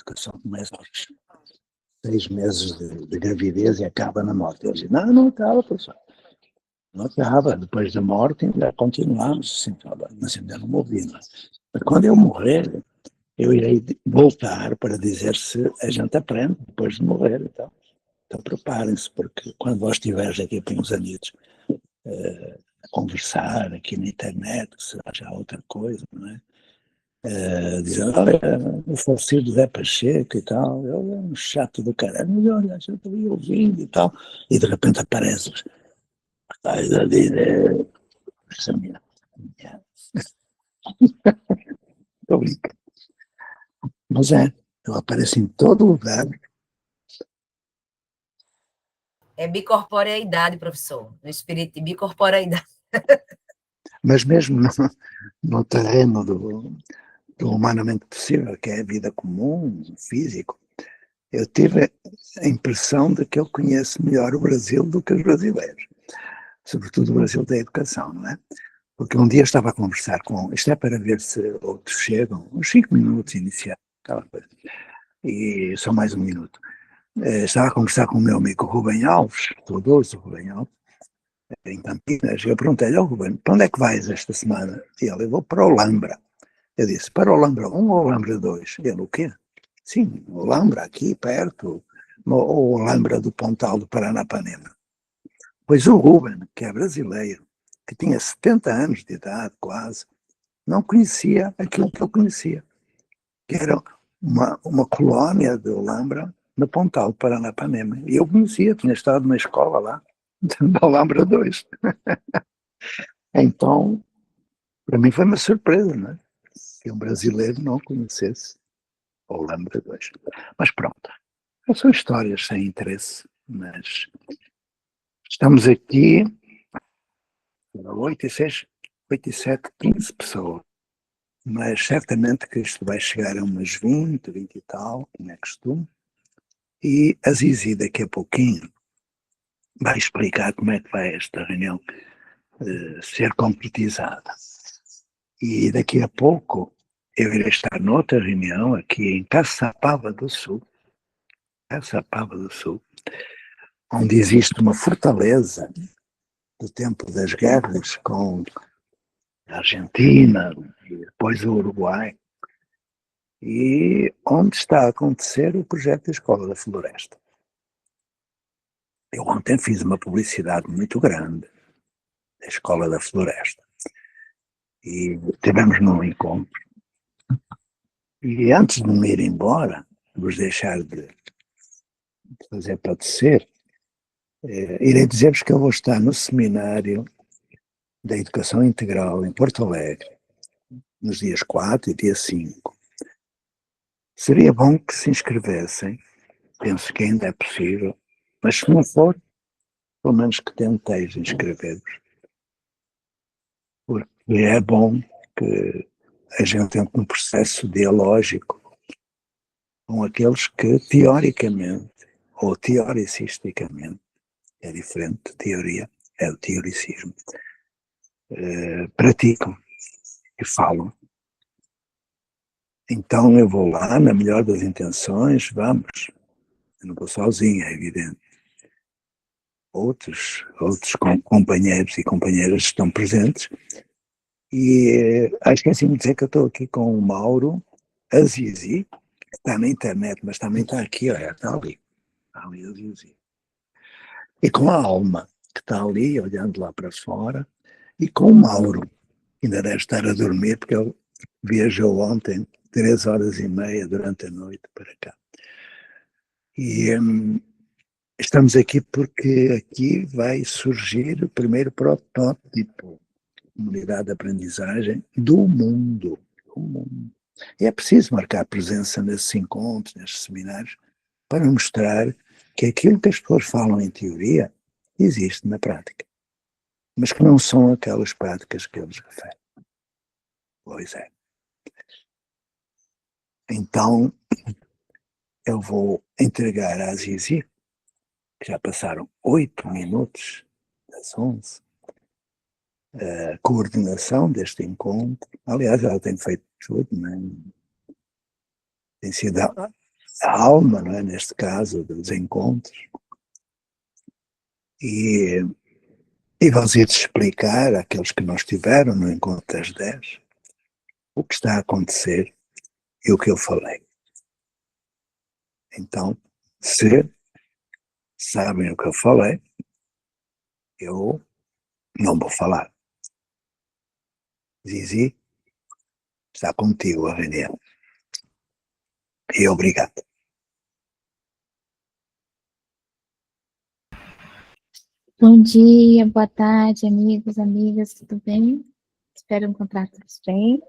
educação começa aos 6 meses de gravidez e acaba na morte. Eu disse, não acaba, professor. Não acaba. Depois da morte ainda continuamos. Assim, mas ainda não morri. Mas quando eu morrer, eu irei voltar para dizer se a gente aprende depois de morrer. Então preparem-se, porque quando vós estiveres aqui por uns anitos a conversar aqui na internet, que será já outra coisa, não é? Dizendo, olha, o falecido Zé Pacheco e tal, ele é um chato do caralho, mas olha, a gente ali ouvindo e tal, e de repente aparece os pais da vida, essa minha, estou brincando. Mas eu apareço em todo lugar. É bicorporeidade, professor, no espírito de bicorporeidade. Mas mesmo no terreno do humanamente possível, que é a vida comum, físico, eu tive a impressão de que eu conheço melhor o Brasil do que os brasileiros, sobretudo o Brasil da educação, não é? Porque um dia estava a conversar isto é para ver se outros chegam, uns 5 minutos iniciais, aquela coisa, e só mais um minuto. Estava a conversar com o meu amigo Rubem Alves, saudoso Rubem Alves, em Campinas, e eu perguntei-lhe, Rubem, para onde é que vais esta semana? E ele, eu vou para o Lambra. Eu disse, para o Lambra 1 ou o Lambra 2? Ele, o quê? Sim, o Lambra, aqui perto, ou o Lambra do Pontal do Paranapanema. Pois o Rubem, que é brasileiro, que tinha 70 anos de idade quase, não conhecia aquilo que eu conhecia, que era uma colónia de Lambra no Pontal do Paranapanema. E eu conhecia, tinha estado na escola lá, da Lambra 2. Então, para mim foi uma surpresa, não é? Que um brasileiro não conhecesse o Lambra 2. Mas pronto, são histórias sem interesse, mas estamos aqui 8 e 6, 8 e 7, 15 pessoas, mas certamente que isto vai chegar a umas 20, 20 e tal, como é costume, e a Zizi daqui a pouquinho vai explicar como é que vai esta reunião ser concretizada. E daqui a pouco eu irei estar noutra reunião aqui em Caçapava do Sul, onde existe uma fortaleza do tempo das guerras com a Argentina e depois o Uruguai, e onde está a acontecer o projeto da Escola da Floresta. Eu ontem fiz uma publicidade muito grande da Escola da Floresta e tivemos num encontro. E antes de me ir embora, vos deixar de fazer padecer, irei dizer-vos que eu vou estar no seminário da Educação Integral em Porto Alegre, nos dias 4 e dia 5. Seria bom que se inscrevessem, penso que ainda é possível, mas se não for, pelo menos que tenteis inscrever-vos, porque é bom que a gente entre num processo dialógico com aqueles que teoricamente, ou teoricisticamente, é diferente de teoria, é o teoricismo, praticam e falam. Então eu vou lá, na melhor das intenções, vamos. Eu não vou sozinho, é evidente. Outros companheiros e companheiras estão presentes. E esqueci-me de dizer que eu estou aqui com o Mauro Azizi, que está na internet, mas também está aqui, olha, está ali Azizi. E com a Alma, que está ali, olhando lá para fora, e com o Mauro, que ainda deve estar a dormir, porque ele viajou ontem 3 horas e meia durante a noite para cá. E estamos aqui porque aqui vai surgir o primeiro protótipo de comunidade de aprendizagem do mundo. E é preciso marcar presença nesses encontros, nesses seminários, para mostrar que aquilo que as pessoas falam em teoria existe na prática, mas que não são aquelas práticas que eles referem. Pois é. Então, eu vou entregar à Zizi, que já passaram 8 minutos das 11, a coordenação deste encontro. Aliás, ela tem feito tudo, né? Tem sido a alma, não é? Neste caso, dos encontros. E, e vamos ir explicar àqueles que não estiveram no encontro das 10 o que está a acontecer e o que eu falei. Então, se sabem o que eu falei, eu não vou falar. Zizi, está contigo a reunião. E obrigado. Bom dia, boa tarde, amigos, amigas, tudo bem? Espero encontrar todos bem.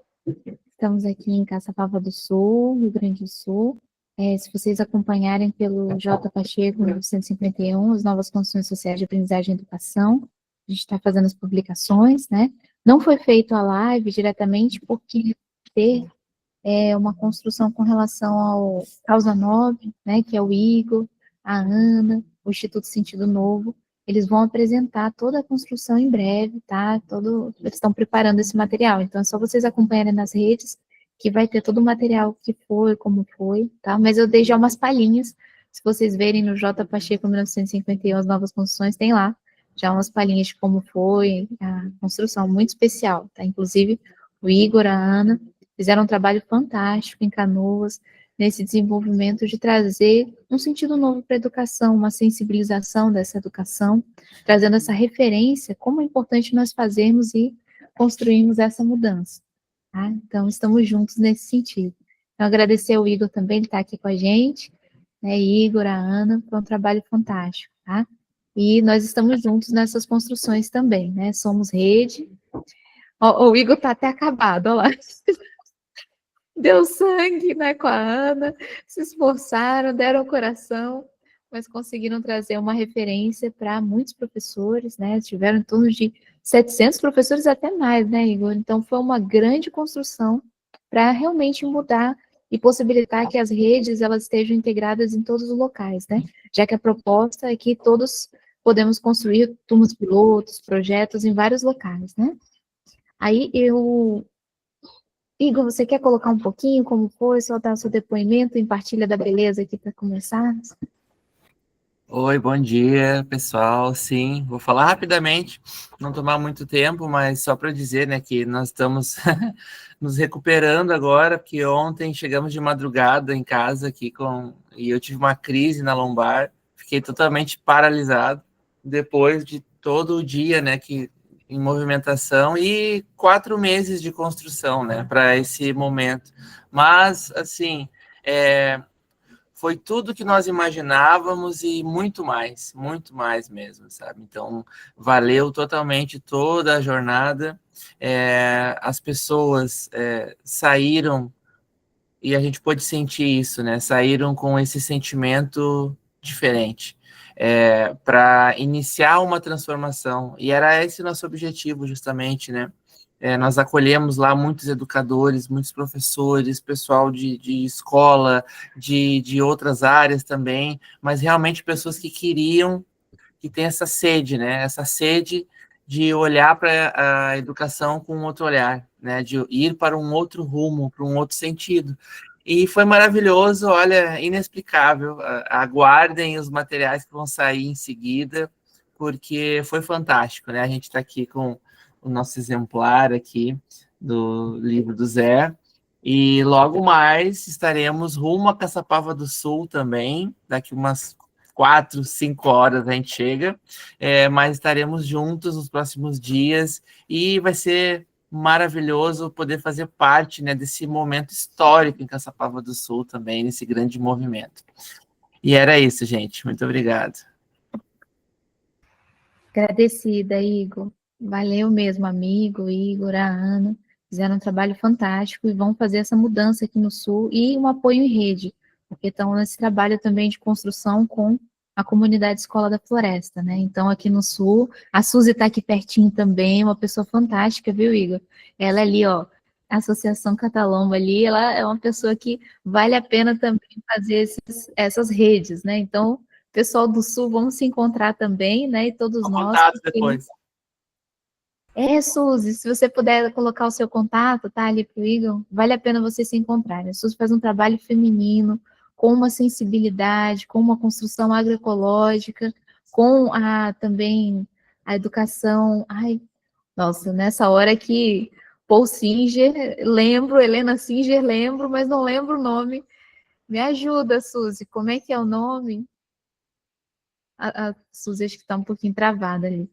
Estamos aqui em Caçapava do Sul, Rio Grande do Sul. Se vocês acompanharem pelo J. Pacheco, 1951, as novas condições sociais de aprendizagem e educação, a gente está fazendo as publicações, né? Não foi feito a live diretamente porque ter uma construção com relação ao Causa Nobre, né, que é o Igor, a Ana, o Instituto Sentido Novo, eles vão apresentar toda a construção em breve, tá? Eles estão preparando esse material, então é só vocês acompanharem nas redes, que vai ter todo o material que foi, como foi, tá? Mas eu dei já umas palhinhas, se vocês verem no J. Pacheco 1951, as novas construções, tem lá já umas palhinhas de como foi a construção, muito especial, tá? Inclusive, o Igor, a Ana, fizeram um trabalho fantástico em Canoas, nesse desenvolvimento de trazer um sentido novo para a educação, uma sensibilização dessa educação, trazendo essa referência, como é importante nós fazermos e construirmos essa mudança. Tá? Então, estamos juntos nesse sentido. Então, agradecer ao Igor também, ele está aqui com a gente, né, Igor, a Ana, foi um trabalho fantástico, tá? E nós estamos juntos nessas construções também, né? Somos rede. O Igor está até acabado, olha lá. Deu sangue, né, com a Ana, se esforçaram, deram o coração, mas conseguiram trazer uma referência para muitos professores, né, tiveram em torno de 700 professores, até mais, né, Igor? Então, foi uma grande construção para realmente mudar e possibilitar que as redes, elas estejam integradas em todos os locais, né, já que a proposta é que todos podemos construir turmas pilotos, projetos em vários locais, né. Aí, Igor, você quer colocar um pouquinho como foi, soltar o seu depoimento em partilha da beleza aqui para começar? Oi, bom dia, pessoal. Sim, vou falar rapidamente, não tomar muito tempo, mas só para dizer, né, que nós estamos nos recuperando agora, porque ontem chegamos de madrugada em casa aqui e eu tive uma crise na lombar, fiquei totalmente paralisado depois de todo o dia, né, que em movimentação e 4 meses de construção, né, para esse momento. Mas assim, foi tudo que nós imaginávamos e muito mais mesmo, sabe? Então, valeu totalmente toda a jornada. As pessoas saíram, e a gente pôde sentir isso, né? Saíram com esse sentimento diferente, para iniciar uma transformação. E era esse nosso objetivo, justamente, né? Nós acolhemos lá muitos educadores, muitos professores, pessoal de escola, de outras áreas também, mas realmente pessoas que queriam, que têm essa sede, né? Essa sede de olhar para a educação com outro olhar, né? De ir para um outro rumo, para um outro sentido. E foi maravilhoso, olha, inexplicável. Aguardem os materiais que vão sair em seguida, porque foi fantástico, né? A gente está aqui com o nosso exemplar aqui do livro do Zé, e logo mais estaremos rumo a Caçapava do Sul também, daqui umas 4, 5 horas a gente chega, mas estaremos juntos nos próximos dias e vai ser maravilhoso poder fazer parte, né, desse momento histórico em Caçapava do Sul também, nesse grande movimento. E era isso, gente. Muito obrigado. Agradecida, Igor. Valeu mesmo, amigo, Igor, a Ana. Fizeram um trabalho fantástico e vão fazer essa mudança aqui no Sul e um apoio em rede, porque estão nesse trabalho também de construção com a comunidade Escola da Floresta, né? Então, aqui no Sul, a Suzy está aqui pertinho também, uma pessoa fantástica, viu, Igor? Ela ali, ó, a Associação Catalomba ali, ela é uma pessoa que vale a pena também fazer essas redes, né? Então, pessoal do Sul, vamos se encontrar também, né? E todos nós. Contato depois. Suzy, se você puder colocar o seu contato, tá, ali pro Igor, vale a pena vocês se encontrarem. A Suzy faz um trabalho feminino, com uma sensibilidade, com uma construção agroecológica, com também a educação. Ai, nossa, nessa hora que Paul Singer, lembro, Helena Singer, lembro, mas não lembro o nome. Me ajuda, Suzy, como é que é o nome? A Suzy acho que está um pouquinho travada ali.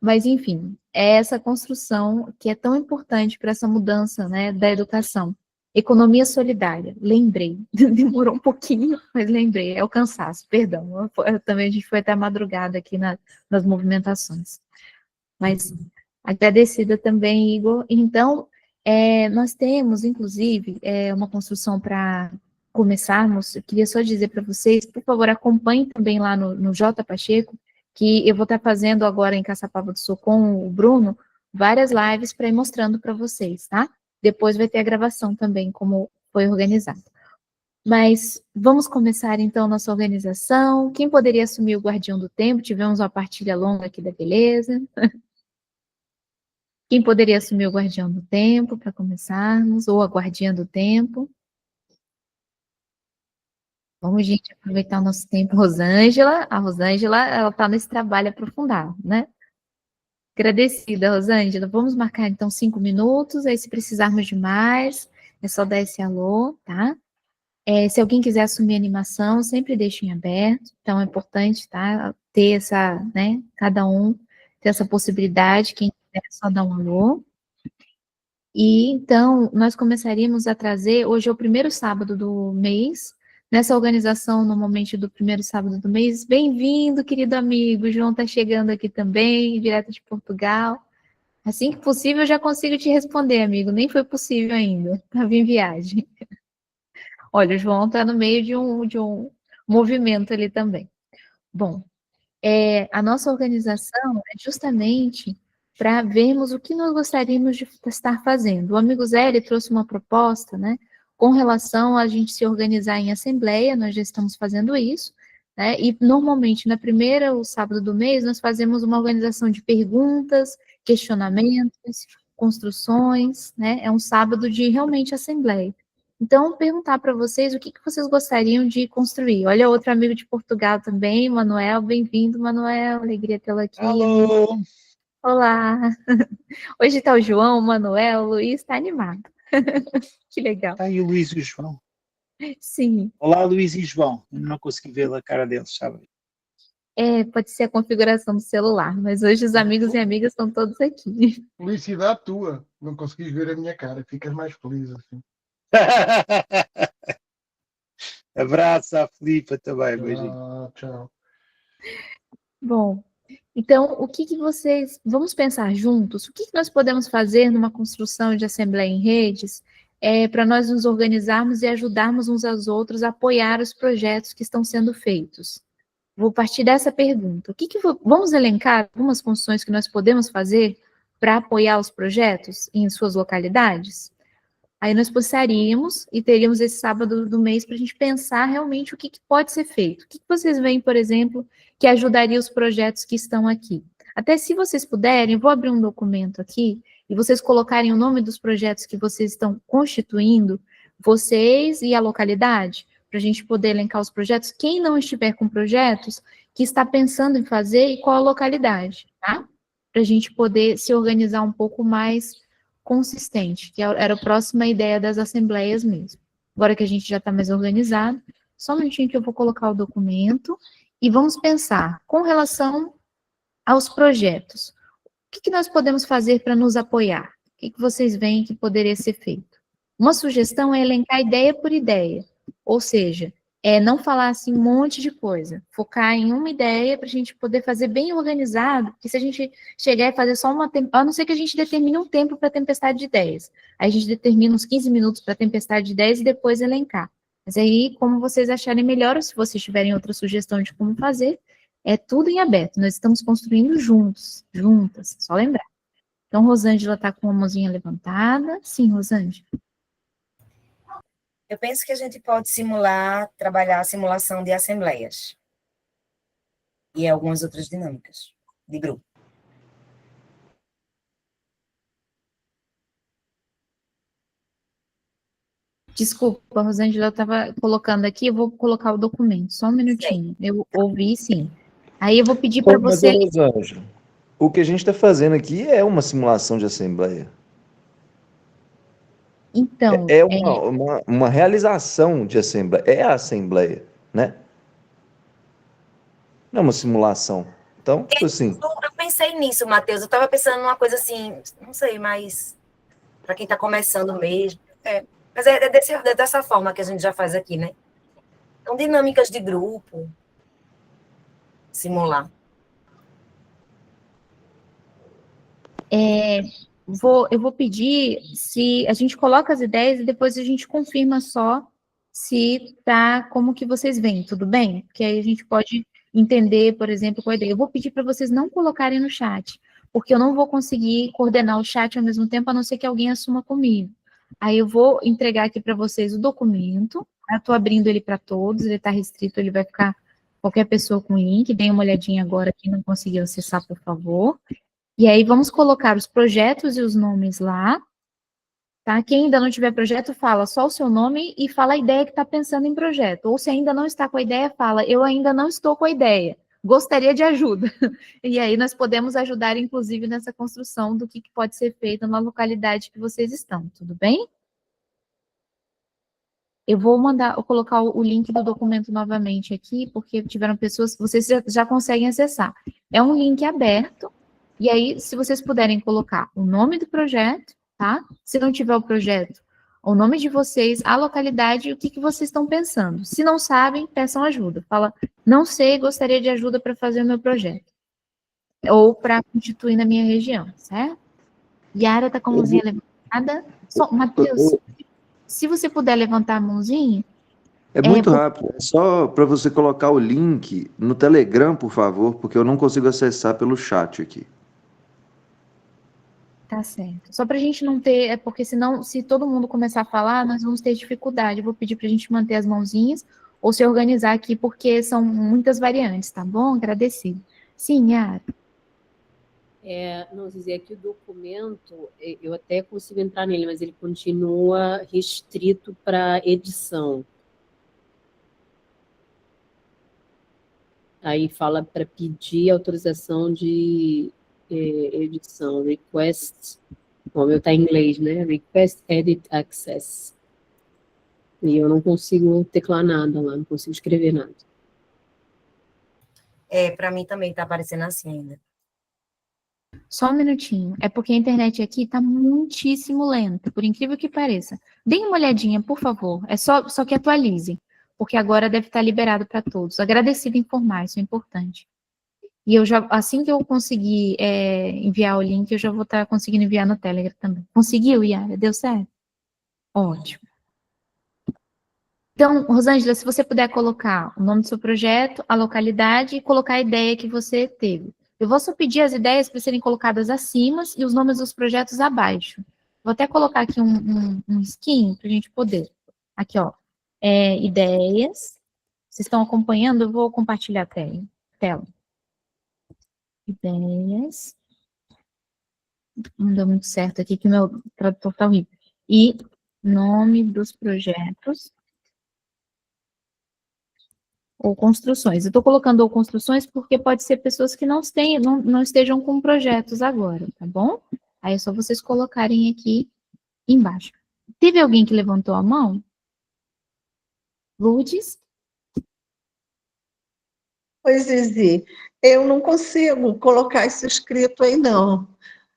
Mas, enfim, é essa construção que é tão importante para essa mudança, né, da educação. Economia solidária, lembrei. Demorou um pouquinho, mas lembrei. É o cansaço, perdão. Também a gente foi até a madrugada aqui nas movimentações. Mas agradecida também, Igor. Então, nós temos, inclusive, uma construção para começarmos. Eu queria só dizer para vocês, por favor, acompanhem também lá no J Pacheco, que eu vou estar fazendo agora em Caçapava do Sul com o Bruno, várias lives para ir mostrando para vocês, tá? Depois vai ter a gravação também, como foi organizado. Mas vamos começar então nossa organização. Quem poderia assumir o guardião do tempo? Tivemos uma partilha longa aqui da beleza. Quem poderia assumir o guardião do tempo para começarmos, ou a guardiã do tempo? Vamos, gente, aproveitar o nosso tempo. Rosângela, a Rosângela, ela está nesse trabalho aprofundado, né? Agradecida, Rosângela. Vamos marcar, então, 5 minutos, aí se precisarmos de mais, é só dar esse alô, tá? Se alguém quiser assumir a animação, sempre deixe em aberto, então é importante, tá? Ter essa, né, cada um ter essa possibilidade, quem quiser só dar um alô. E então, nós começaríamos a trazer, hoje é o primeiro sábado do mês, nessa organização, normalmente do primeiro sábado do mês. Bem-vindo, querido amigo, o João está chegando aqui também, direto de Portugal. Assim que possível, eu já consigo te responder, amigo, nem foi possível ainda, estava em viagem. Olha, o João está no meio de um movimento ali também. Bom, a nossa organização é justamente para vermos o que nós gostaríamos de estar fazendo. O amigo Zé, ele trouxe uma proposta, né, com relação a gente se organizar em assembleia, nós já estamos fazendo isso, né, e normalmente na primeira, o sábado do mês, nós fazemos uma organização de perguntas, questionamentos, construções, né, é um sábado de realmente assembleia. Então, perguntar para vocês o que vocês gostariam de construir. Olha, outro amigo de Portugal também, Manuel, bem-vindo, Manuel, alegria tê-lo aqui. Alô! Olá! Hoje está o João, o Manuel, o Luiz, está animado. Que legal. Está aí o Luís e o João. Sim. Olá, Luís e João. Eu não consegui ver a cara deles, sabe? Pode ser a configuração do celular, mas hoje os amigos e amigas estão todos aqui. Felicidade tua, não conseguis ver a minha cara, ficas mais feliz assim. Abraço à Filipa também, beijinho. Tchau. Bom, então, o que vocês... Vamos pensar juntos, o que nós podemos fazer numa construção de assembleia em redes para nós nos organizarmos e ajudarmos uns aos outros a apoiar os projetos que estão sendo feitos? Vou partir dessa pergunta. Vamos elencar algumas construções que nós podemos fazer para apoiar os projetos em suas localidades? Aí nós passaríamos e teríamos esse sábado do mês para a gente pensar realmente o que pode ser feito. O que vocês veem, por exemplo, que ajudaria os projetos que estão aqui? Até se vocês puderem, vou abrir um documento aqui e vocês colocarem o nome dos projetos que vocês estão constituindo, vocês e a localidade, para a gente poder elencar os projetos. Quem não estiver com projetos, que está pensando em fazer e qual a localidade, tá? Para a gente poder se organizar um pouco mais consistente, que era a próxima ideia das assembleias mesmo. Agora que a gente já está mais organizado, só um minutinho que eu vou colocar o documento e vamos pensar com relação aos projetos. O que nós podemos fazer para nos apoiar? O que vocês veem que poderia ser feito? Uma sugestão é elencar ideia por ideia, ou seja, não falar assim um monte de coisa, focar em uma ideia para a gente poder fazer bem organizado, porque se a gente chegar e fazer só a não ser que a gente determine um tempo para a tempestade de ideias, aí a gente determina uns 15 minutos para a tempestade de ideias e depois elencar. Mas aí, como vocês acharem melhor, ou se vocês tiverem outra sugestão de como fazer, é tudo em aberto, nós estamos construindo juntos, juntas, só lembrar. Então, Rosângela está com a mãozinha levantada. Sim, Rosângela. Eu penso que a gente pode trabalhar a simulação de assembleias e algumas outras dinâmicas de grupo. Desculpa, Rosângela, eu estava colocando aqui, eu vou colocar o documento, só um minutinho. Eu ouvi, sim. Aí eu vou pedir para Mas, você... Rosângela, o que a gente está fazendo aqui é uma simulação de assembleia. Então, É uma realização de assembleia. É a assembleia, né? Não é uma simulação. Então, tipo assim, Eu pensei nisso, Matheus. Eu estava pensando numa coisa assim, não sei, mas para quem está começando mesmo. Mas é dessa forma que a gente já faz aqui, né? Então, dinâmicas de grupo, simular. eu vou pedir se a gente coloca as ideias e depois a gente confirma só se tá como que vocês veem, tudo bem? Porque aí a gente pode entender, por exemplo, qual a ideia. Eu vou pedir para vocês não colocarem no chat, porque eu não vou conseguir coordenar o chat ao mesmo tempo, a não ser que alguém assuma comigo. Aí eu vou entregar aqui para vocês o documento, eu estou abrindo ele para todos, ele está restrito, ele vai ficar qualquer pessoa com link, dê uma olhadinha agora, quem não conseguiu acessar, por favor. E aí vamos colocar os projetos e os nomes lá, tá? Quem ainda não tiver projeto, fala só o seu nome e fala a ideia que está pensando em projeto. Ou se ainda não está com a ideia, fala, eu ainda não estou com a ideia, gostaria de ajuda. E aí nós podemos ajudar, inclusive, nessa construção do que pode ser feito na localidade que vocês estão, tudo bem? Eu vou colocar o link do documento novamente aqui, porque tiveram pessoas, vocês já conseguem acessar. É um link aberto, e aí, se vocês puderem colocar o nome do projeto, tá? Se não tiver o projeto, o nome de vocês, a localidade e o que vocês estão pensando. Se não sabem, peçam ajuda. Fala, não sei, gostaria de ajuda para fazer o meu projeto. Ou para constituir na minha região, certo? Yara está com a mãozinha levantada. Matheus, se você puder levantar a mãozinha... é muito rápido. É só para você colocar o link no Telegram, por favor, porque eu não consigo acessar pelo chat aqui. Tá certo. Só para a gente não ter, porque senão, se todo mundo começar a falar, nós vamos ter dificuldade. Eu vou pedir para a gente manter as mãozinhas ou se organizar aqui, porque são muitas variantes, tá bom? Agradecido. Sim, Yara. Não, Zizé, aqui o documento, eu até consigo entrar nele, mas ele continua restrito para edição. Aí fala para pedir autorização de edição, request, o meu está em inglês, né? Request Edit Access. E eu não consigo teclar nada lá, não consigo escrever nada. Para mim também está aparecendo assim ainda. Só um minutinho. É porque a internet aqui está muitíssimo lenta, por incrível que pareça. Deem uma olhadinha, por favor. É só que atualizem, porque agora deve estar liberado para todos. Agradecido em informar, isso é importante. E eu já, assim que eu conseguir enviar o link, eu já vou estar conseguindo enviar no Telegram também. Conseguiu, Yara? Deu certo? Ótimo. Então, Rosângela, se você puder colocar o nome do seu projeto, a localidade e colocar a ideia que você teve. Eu vou só pedir as ideias para serem colocadas acima e os nomes dos projetos abaixo. Vou até colocar aqui um skin para a gente poder. Aqui, ó. Ideias. Vocês estão acompanhando? Eu vou compartilhar a tela. Ideias. Não deu muito certo aqui, que o meu tradutor está horrível. E nome dos projetos. Ou construções. Eu estou colocando ou construções porque pode ser pessoas que não estejam com projetos agora, tá bom? Aí é só vocês colocarem aqui embaixo. Teve alguém que levantou a mão? Lourdes? Oi, Zizi. Eu não consigo colocar isso escrito aí, não.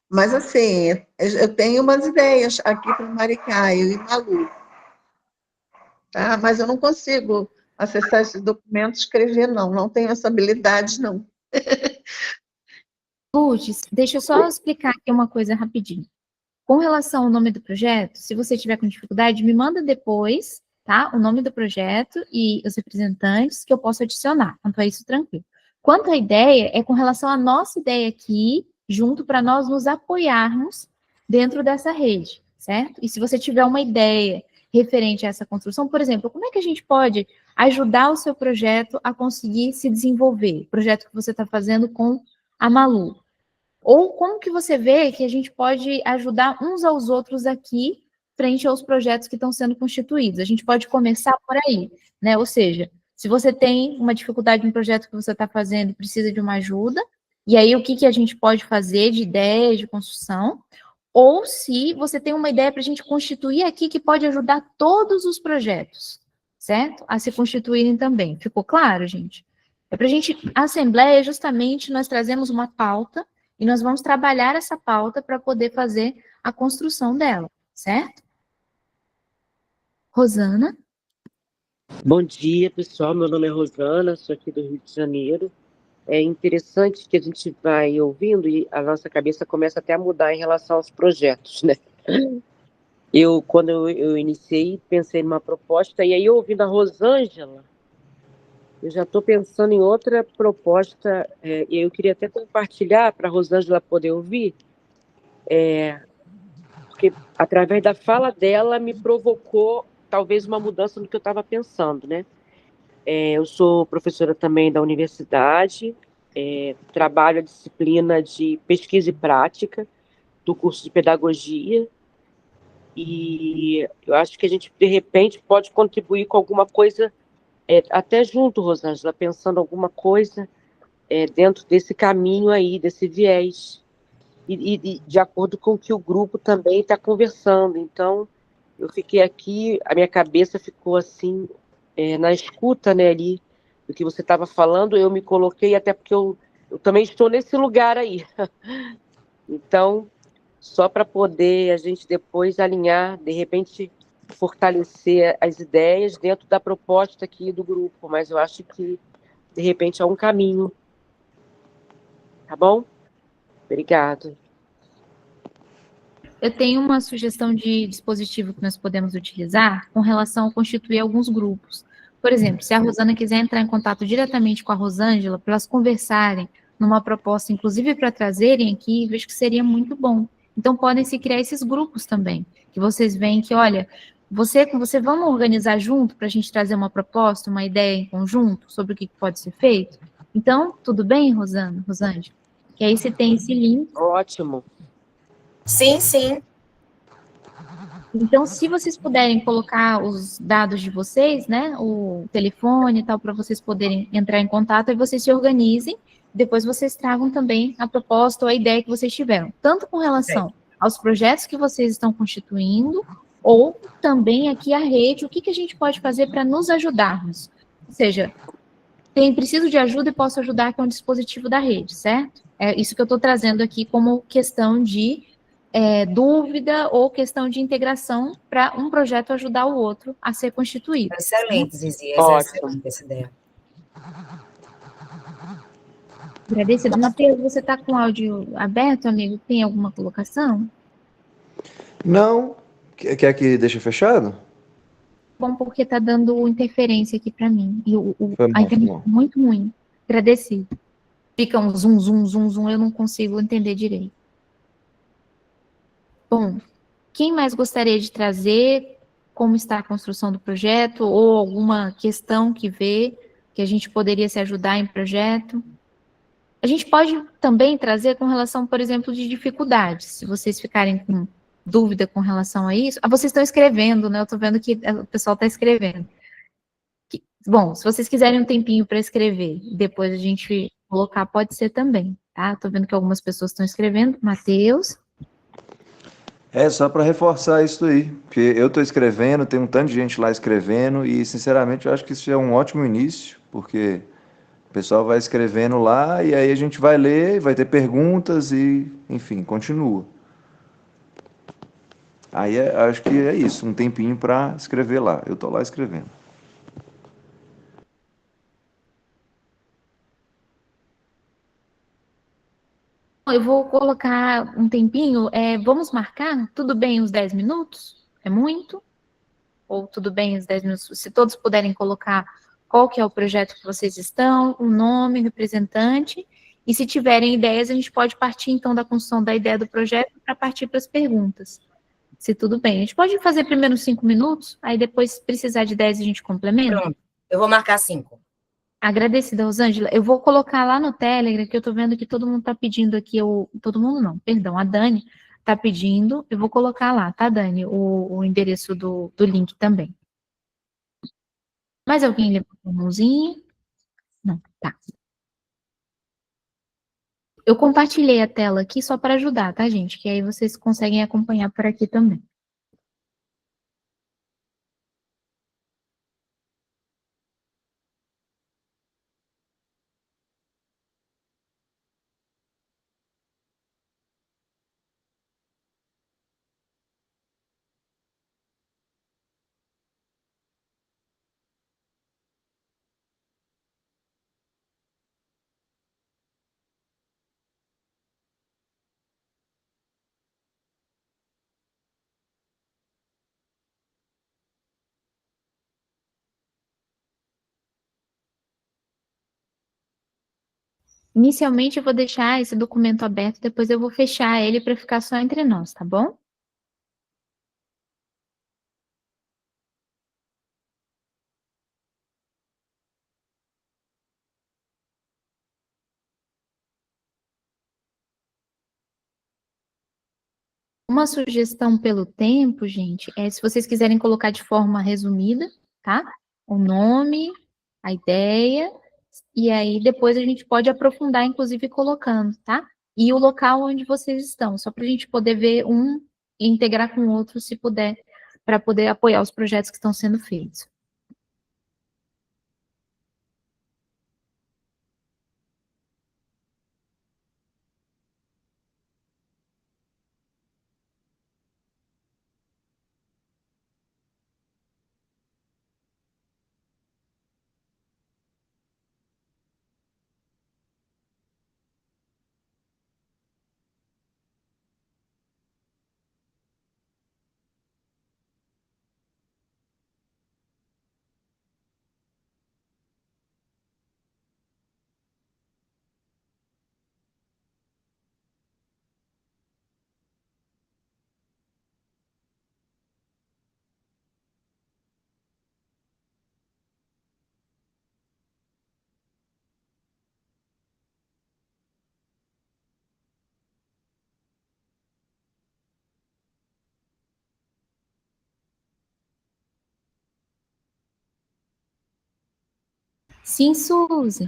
Mas, assim, eu tenho umas ideias aqui para Maricaio e Malu. Tá? Mas eu não consigo acessar esse documento e escrever, não. Não tenho essa habilidade, não. Lourdes, deixa eu só explicar aqui uma coisa rapidinho. Com relação ao nome do projeto, se você tiver com dificuldade, me manda depois, tá? O nome do projeto e os representantes que eu posso adicionar. Quanto a isso, tranquilo. Quanto à ideia, é com relação à nossa ideia aqui, junto para nós nos apoiarmos dentro dessa rede, certo? E se você tiver uma ideia referente a essa construção, por exemplo, como é que a gente pode ajudar o seu projeto a conseguir se desenvolver? O projeto que você está fazendo com a Malu. Ou como que você vê que a gente pode ajudar uns aos outros aqui frente aos projetos que estão sendo constituídos. A gente pode começar por aí, né? Ou seja, se você tem uma dificuldade em um projeto que você está fazendo e precisa de uma ajuda, e aí o que a gente pode fazer de ideias de construção, ou se você tem uma ideia para a gente constituir aqui que pode ajudar todos os projetos, certo? A se constituírem também. Ficou claro, gente? É para a gente, a Assembleia, justamente, nós trazemos uma pauta e nós vamos trabalhar essa pauta para poder fazer a construção dela, certo? Rosana? Bom dia, pessoal. Meu nome é Rosana, sou aqui do Rio de Janeiro. É interessante que a gente vai ouvindo e a nossa cabeça começa até a mudar em relação aos projetos, né? Quando eu iniciei, pensei numa proposta, e aí ouvindo a Rosângela, eu já estou pensando em outra proposta, e eu queria até compartilhar para a Rosângela poder ouvir, porque através da fala dela me provocou talvez uma mudança no que eu estava pensando, né? Eu sou professora também da universidade, trabalho a disciplina de pesquisa e prática do curso de pedagogia, e eu acho que a gente, de repente, pode contribuir com alguma coisa, até junto, Rosângela, pensando alguma coisa dentro desse caminho aí, desse viés, e de acordo com o que o grupo também está conversando. Então, eu fiquei aqui, a minha cabeça ficou assim, na escuta, né, ali, do que você estava falando, eu me coloquei, até porque eu também estou nesse lugar aí. Então, só para poder a gente depois alinhar, de repente, fortalecer as ideias dentro da proposta aqui do grupo, mas eu acho que, de repente, é um caminho. Tá bom? Obrigado. Eu tenho uma sugestão de dispositivo que nós podemos utilizar com relação a constituir alguns grupos. Por exemplo, se a Rosana quiser entrar em contato diretamente com a Rosângela, para elas conversarem numa proposta, inclusive para trazerem aqui, vejo que seria muito bom. Então, podem se criar esses grupos também, que vocês veem que, olha, você vamos organizar junto para a gente trazer uma proposta, uma ideia em conjunto sobre o que pode ser feito? Então, tudo bem, Rosângela? Que aí você tem esse link. Ótimo. Sim, sim. Então, se vocês puderem colocar os dados de vocês, né, o telefone e tal, para vocês poderem entrar em contato, aí vocês se organizem, depois vocês tragam também a proposta ou a ideia que vocês tiveram, tanto com relação aos projetos que vocês estão constituindo, ou também aqui a rede, o que a gente pode fazer para nos ajudarmos. Ou seja, preciso de ajuda e posso ajudar com o dispositivo da rede, certo? É isso que eu estou trazendo aqui como questão de dúvida ou questão de integração para um projeto ajudar o outro a ser constituído. Excelente, Zizi. Excelente essa ideia. Agradecida. Matheus, você está com o áudio aberto, amigo? Tem alguma colocação? Não. Quer que deixe fechado? Bom, porque está dando interferência aqui para mim. E Foi a internet é muito ruim. Agradecido. Fica um zoom, zoom, zoom, zoom, eu não consigo entender direito. Bom, quem mais gostaria de trazer como está a construção do projeto ou alguma questão que vê que a gente poderia se ajudar em projeto? A gente pode também trazer com relação, por exemplo, de dificuldades. Se vocês ficarem com dúvida com relação a isso. Vocês estão escrevendo, né? Eu estou vendo que o pessoal está escrevendo. Bom, se vocês quiserem um tempinho para escrever, depois a gente colocar, pode ser também, tá? Estou vendo que algumas pessoas estão escrevendo. Matheus? Só para reforçar isso aí, porque eu estou escrevendo, tem um tanto de gente lá escrevendo, e sinceramente eu acho que isso é um ótimo início, porque o pessoal vai escrevendo lá, e aí a gente vai ler, vai ter perguntas, e enfim, continua. Aí acho que é isso, um tempinho para escrever lá, eu estou lá escrevendo. Eu vou colocar um tempinho, vamos marcar? Tudo bem uns 10 minutos? É muito? Ou tudo bem os 10 minutos? Se todos puderem colocar qual que é o projeto que vocês estão, o nome, representante, e se tiverem ideias, a gente pode partir, então, da construção da ideia do projeto para partir para as perguntas. Se tudo bem. A gente pode fazer primeiro 5 minutos, aí depois, se precisar de 10, a gente complementa? Pronto, eu vou marcar 5. Agradecida, Rosângela. Eu vou colocar lá no Telegram, que eu estou vendo que todo mundo está pedindo aqui, todo mundo não, perdão, a Dani está pedindo, eu vou colocar lá, tá, Dani? O endereço do link também. Mais alguém levantou a mãozinha? Não, tá. Eu compartilhei a tela aqui só para ajudar, tá, gente? Que aí vocês conseguem acompanhar por aqui também. Inicialmente, eu vou deixar esse documento aberto, depois eu vou fechar ele para ficar só entre nós, tá bom? Uma sugestão pelo tempo, gente, é se vocês quiserem colocar de forma resumida, tá? O nome, a ideia, e aí depois a gente pode aprofundar, inclusive colocando, tá? E o local onde vocês estão, só para a gente poder ver um e integrar com o outro, se puder, para poder apoiar os projetos que estão sendo feitos. Sim, Suzy.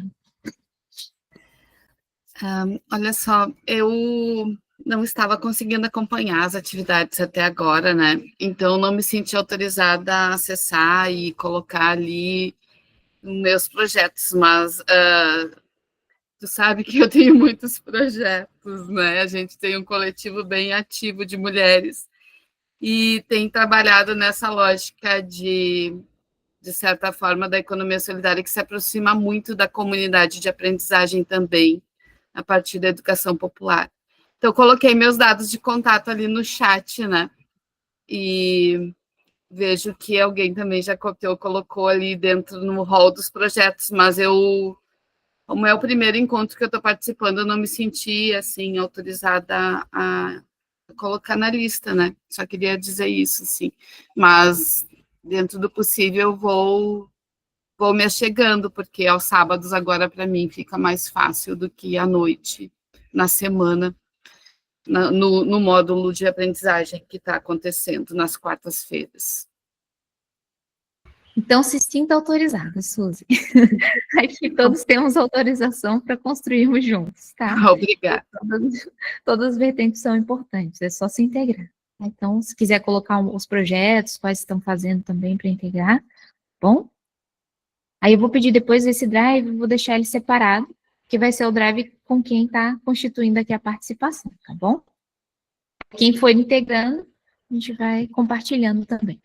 Olha só, eu não estava conseguindo acompanhar as atividades até agora, né? Então, não me senti autorizada a acessar e colocar ali meus projetos, mas tu sabe que eu tenho muitos projetos, né? A gente tem um coletivo bem ativo de mulheres e tem trabalhado nessa lógica de certa forma, da economia solidária que se aproxima muito da comunidade de aprendizagem também, a partir da educação popular. Então, eu coloquei meus dados de contato ali no chat, né? E vejo que alguém também já copiou, colocou ali dentro no hall dos projetos, mas eu, como é o primeiro encontro que eu estou participando, eu não me senti, assim, autorizada a colocar na lista, né? Só queria dizer isso, sim. Mas, dentro do possível, vou me achegando, porque aos sábados agora para mim fica mais fácil do que à noite, na semana, no módulo de aprendizagem que está acontecendo nas quartas-feiras. Então, se sinta autorizada, Suzy. Aqui todos temos autorização para construirmos juntos, tá? Obrigada. Todas as vertentes são importantes, é só se integrar. Então, se quiser colocar os projetos, quais estão fazendo também para integrar, bom? Aí eu vou pedir depois esse drive, vou deixar ele separado, que vai ser o drive com quem está constituindo aqui a participação, tá bom? Quem for integrando, a gente vai compartilhando também.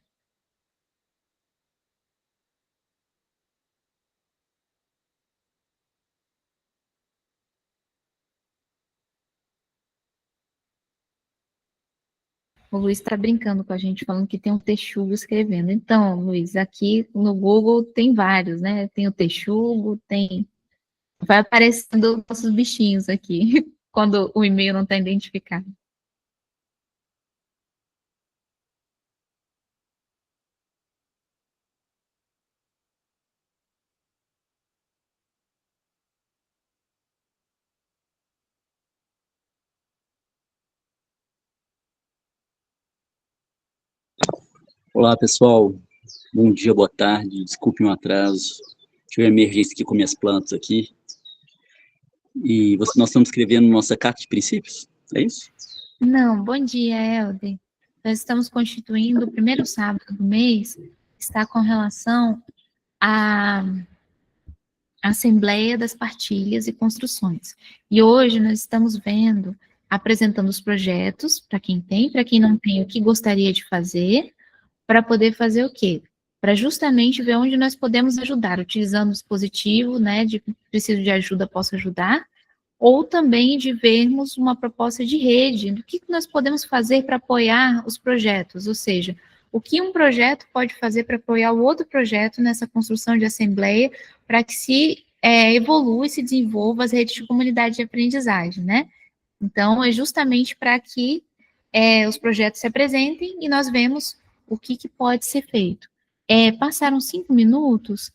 O Luiz está brincando com a gente, falando que tem um texugo escrevendo. Então, Luiz, aqui no Google tem vários, né? Tem o texugo, tem... Vai aparecendo nossos bichinhos aqui, quando o e-mail não está identificado. Olá, pessoal. Bom dia, boa tarde. Desculpem o atraso. Tive uma emergência aqui com minhas plantas aqui. E nós estamos escrevendo nossa carta de princípios, é isso? Não, bom dia, Helder. Nós estamos constituindo o primeiro sábado do mês, está com relação à Assembleia das Partilhas e Construções. E hoje nós estamos vendo, apresentando os projetos, para quem tem, para quem não tem, o que gostaria de fazer, para poder fazer o quê? Para justamente ver onde nós podemos ajudar, utilizando o dispositivo, né, de preciso de ajuda, posso ajudar, ou também de vermos uma proposta de rede, do que nós podemos fazer para apoiar os projetos, ou seja, o que um projeto pode fazer para apoiar o outro projeto nessa construção de assembleia, para que se evolua e se desenvolva as redes de comunidade de aprendizagem, né? Então, é justamente para que os projetos se apresentem e nós vemos o que pode ser feito. Passaram 5 minutos,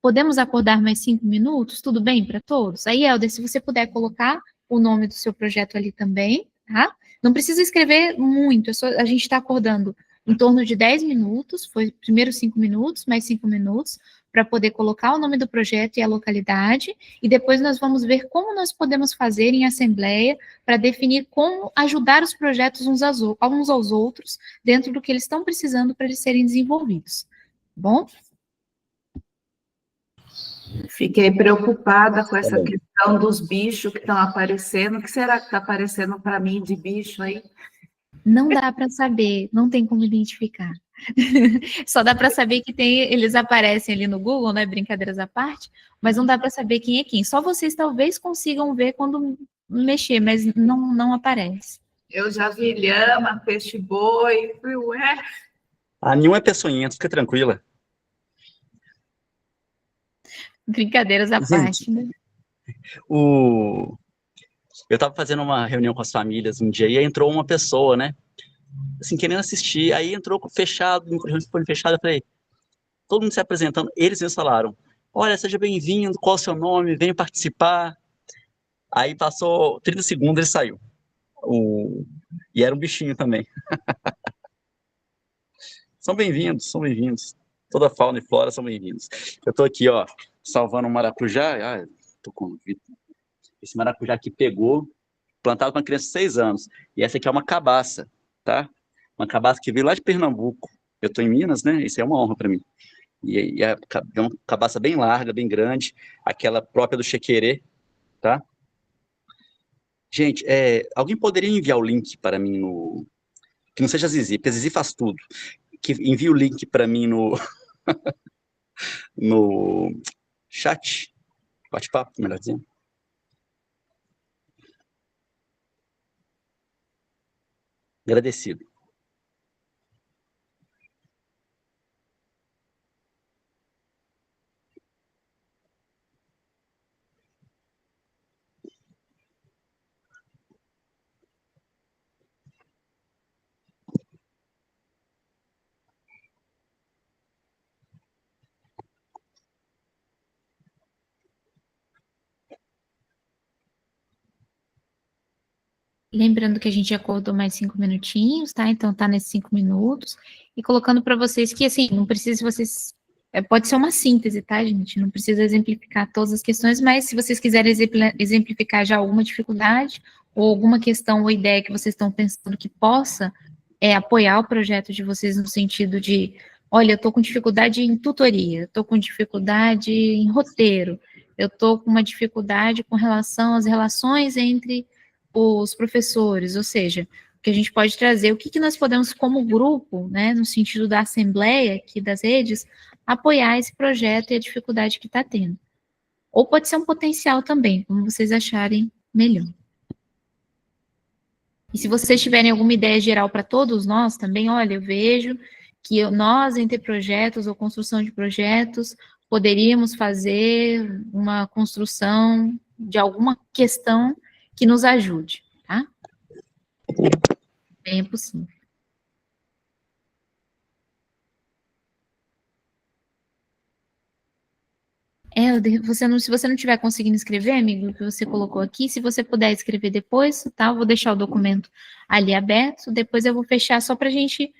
podemos acordar mais 5 minutos? Tudo bem para todos? Aí, Helder, se você puder colocar o nome do seu projeto ali também, tá? Não precisa escrever muito, a gente está acordando em torno de 10 minutos, foi primeiro 5 minutos, mais 5 minutos, para poder colocar o nome do projeto e a localidade, e depois nós vamos ver como nós podemos fazer em assembleia para definir como ajudar os projetos uns aos outros, dentro do que eles estão precisando para eles serem desenvolvidos. Bom? Fiquei preocupada com essa questão dos bichos que estão aparecendo. O que será que está aparecendo para mim de bicho aí? Não dá para saber, não tem como identificar. Só dá para saber que eles aparecem ali no Google, né? Brincadeiras à parte, mas não dá para saber quem é quem. Só vocês talvez consigam ver quando mexer, mas não aparece. Eu já vi lhama, peixe-boi, ué. Nenhuma é peçonhenta, fica tranquila. Brincadeiras à parte, né? Eu estava fazendo uma reunião com as famílias um dia e aí entrou uma pessoa, né? Assim, querendo assistir, aí entrou fechado, microfone fechado, eu falei, todo mundo se apresentando, eles mesmos falaram, olha, seja bem-vindo, qual é o seu nome, venha participar. Aí passou 30 segundos, ele saiu. E era um bichinho também. São bem-vindos, são bem-vindos. Toda fauna e flora são bem-vindos. Eu tô aqui, ó, salvando um maracujá, tô com esse maracujá aqui pegou, plantado para uma criança de 6 anos, e essa aqui é uma cabaça, tá? Uma cabaça que veio lá de Pernambuco. Eu tô em Minas, né? Isso é uma honra para mim. E é uma cabaça bem larga, bem grande, aquela própria do Chequerê, tá? Gente, alguém poderia enviar o link para mim no... Que não seja a Zizi, porque a Zizi faz tudo. Que envie o link para mim no... no chat, bate-papo, melhor dizendo. Agradecido. Lembrando que a gente acordou mais 5 minutinhos, tá? Então tá nesses 5 minutos. E colocando para vocês que, assim, não precisa vocês... pode ser uma síntese, tá, gente? Não precisa exemplificar todas as questões, mas se vocês quiserem exemplificar já alguma dificuldade, ou alguma questão ou ideia que vocês estão pensando que possa apoiar o projeto de vocês no sentido de, olha, eu estou com dificuldade em tutoria, estou com dificuldade em roteiro, eu estou com uma dificuldade com relação às relações entre os professores, ou seja, o que a gente pode trazer, o que nós podemos, como grupo, né, no sentido da assembleia aqui das redes, apoiar esse projeto e a dificuldade que está tendo. Ou pode ser um potencial também, como vocês acharem melhor. E se vocês tiverem alguma ideia geral para todos nós também, olha, eu vejo que nós, entre projetos ou construção de projetos, poderíamos fazer uma construção de alguma questão que nos ajude, tá? Bem possível. Helder, se você não estiver conseguindo escrever, amigo, o que você colocou aqui, se você puder escrever depois, tá? Eu vou deixar o documento ali aberto, depois eu vou fechar só para a gente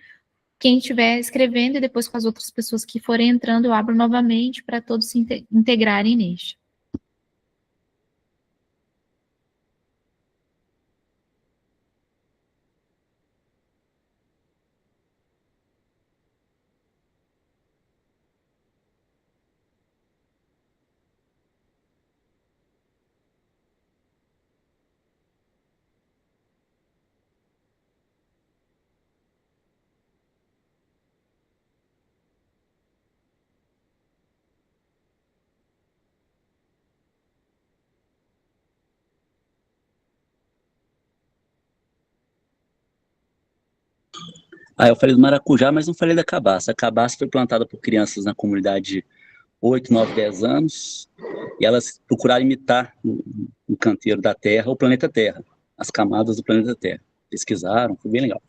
quem estiver escrevendo e depois com as outras pessoas que forem entrando, eu abro novamente para todos se integrarem neste. Eu falei do maracujá, mas não falei da cabaça. A cabaça foi plantada por crianças na comunidade 8, 9, 10 anos, e elas procuraram imitar no canteiro da Terra o planeta Terra, as camadas do planeta Terra. Pesquisaram, foi bem legal.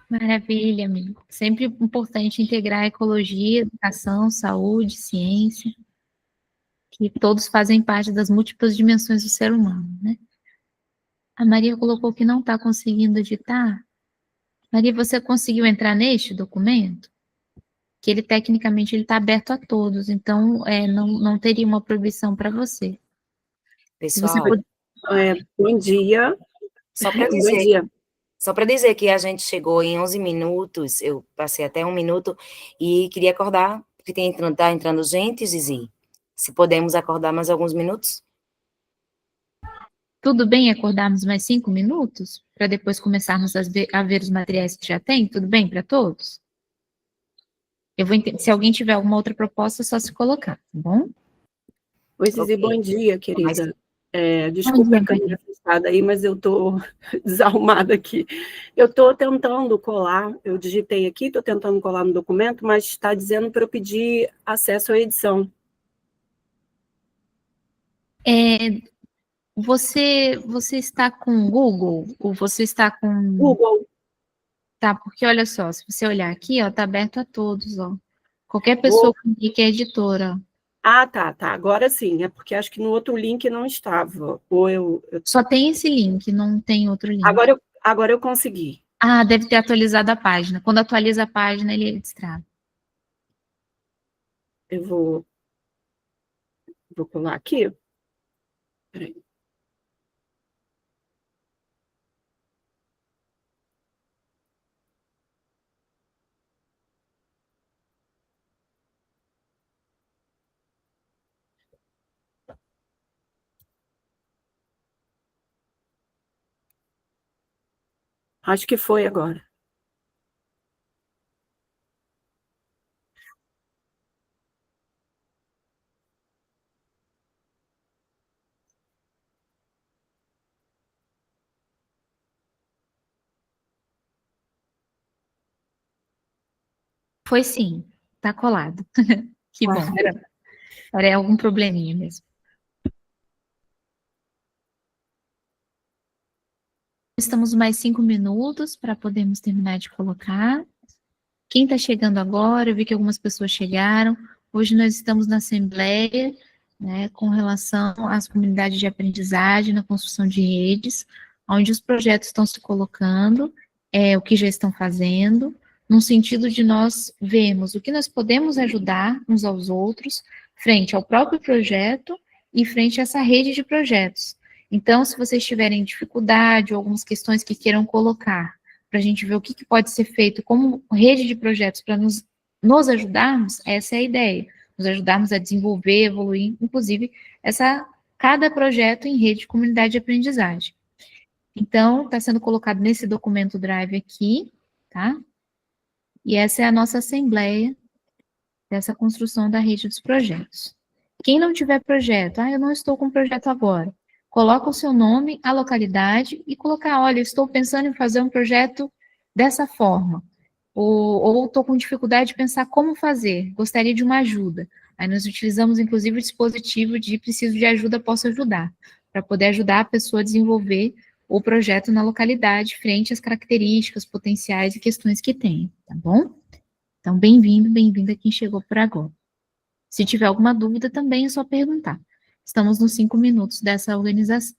Maravilha, amigo. Sempre importante integrar ecologia, educação, saúde, ciência, que todos fazem parte das múltiplas dimensões do ser humano, né? A Maria colocou que não está conseguindo editar. Maria, você conseguiu entrar neste documento? Que ele, tecnicamente, ele está aberto a todos, então não teria uma proibição para você. Pessoal, bom dia. Só para Bom dizer, dia. só para dizer que a gente chegou em 11 minutos, eu passei até 1 minuto, e queria acordar, porque está entrando gente, Zizi. Se podemos acordar mais alguns minutos? Tudo bem acordarmos mais 5 minutos? Para depois começarmos a ver os materiais que já tem? Tudo bem para todos? Se alguém tiver alguma outra proposta, é só se colocar, tá bom? Oi, Zizi, bom dia, querida. Desculpa dia, a câmera fechada aí, mas eu estou desarrumada aqui. Eu estou tentando colar, eu digitei aqui, estou tentando colar no documento, mas está dizendo para eu pedir acesso à edição. Você está com Google? Ou você está com... Google. Tá, porque olha só, se você olhar aqui, ó, tá aberto a todos, ó. Qualquer pessoa que é editora. Tá. Agora sim, é porque acho que no outro link não estava. Só tem esse link, não tem outro link. Agora eu consegui. Deve ter atualizado a página. Quando atualiza a página, ele destrava. Eu vou colar aqui. Peraí. Acho que foi agora. Foi sim, tá colado. Que bom. Era algum probleminha mesmo. Estamos mais 5 minutos para podermos terminar de colocar. Quem está chegando agora, eu vi que algumas pessoas chegaram. Hoje nós estamos na Assembleia, né, com relação às comunidades de aprendizagem, na construção de redes, onde os projetos estão se colocando, o que já estão fazendo, no sentido de nós vermos o que nós podemos ajudar uns aos outros, frente ao próprio projeto e frente a essa rede de projetos. Então, se vocês tiverem dificuldade ou algumas questões que queiram colocar, para a gente ver o que pode ser feito como rede de projetos para nos ajudarmos, essa é a ideia, nos ajudarmos a desenvolver, evoluir, inclusive, cada projeto em rede de comunidade de aprendizagem. Então, está sendo colocado nesse documento Drive aqui, tá? E essa é a nossa assembleia dessa construção da rede dos projetos. Quem não tiver projeto, eu não estou com projeto agora, coloca o seu nome, a localidade e colocar, olha, eu estou pensando em fazer um projeto dessa forma, ou estou com dificuldade de pensar como fazer, gostaria de uma ajuda. Aí nós utilizamos, inclusive, o dispositivo de preciso de ajuda, posso ajudar, para poder ajudar a pessoa a desenvolver o projeto na localidade, frente às características, potenciais e questões que tem, tá bom? Então, bem-vindo a quem chegou por agora. Se tiver alguma dúvida, também é só perguntar. Estamos nos 5 minutos dessa organização.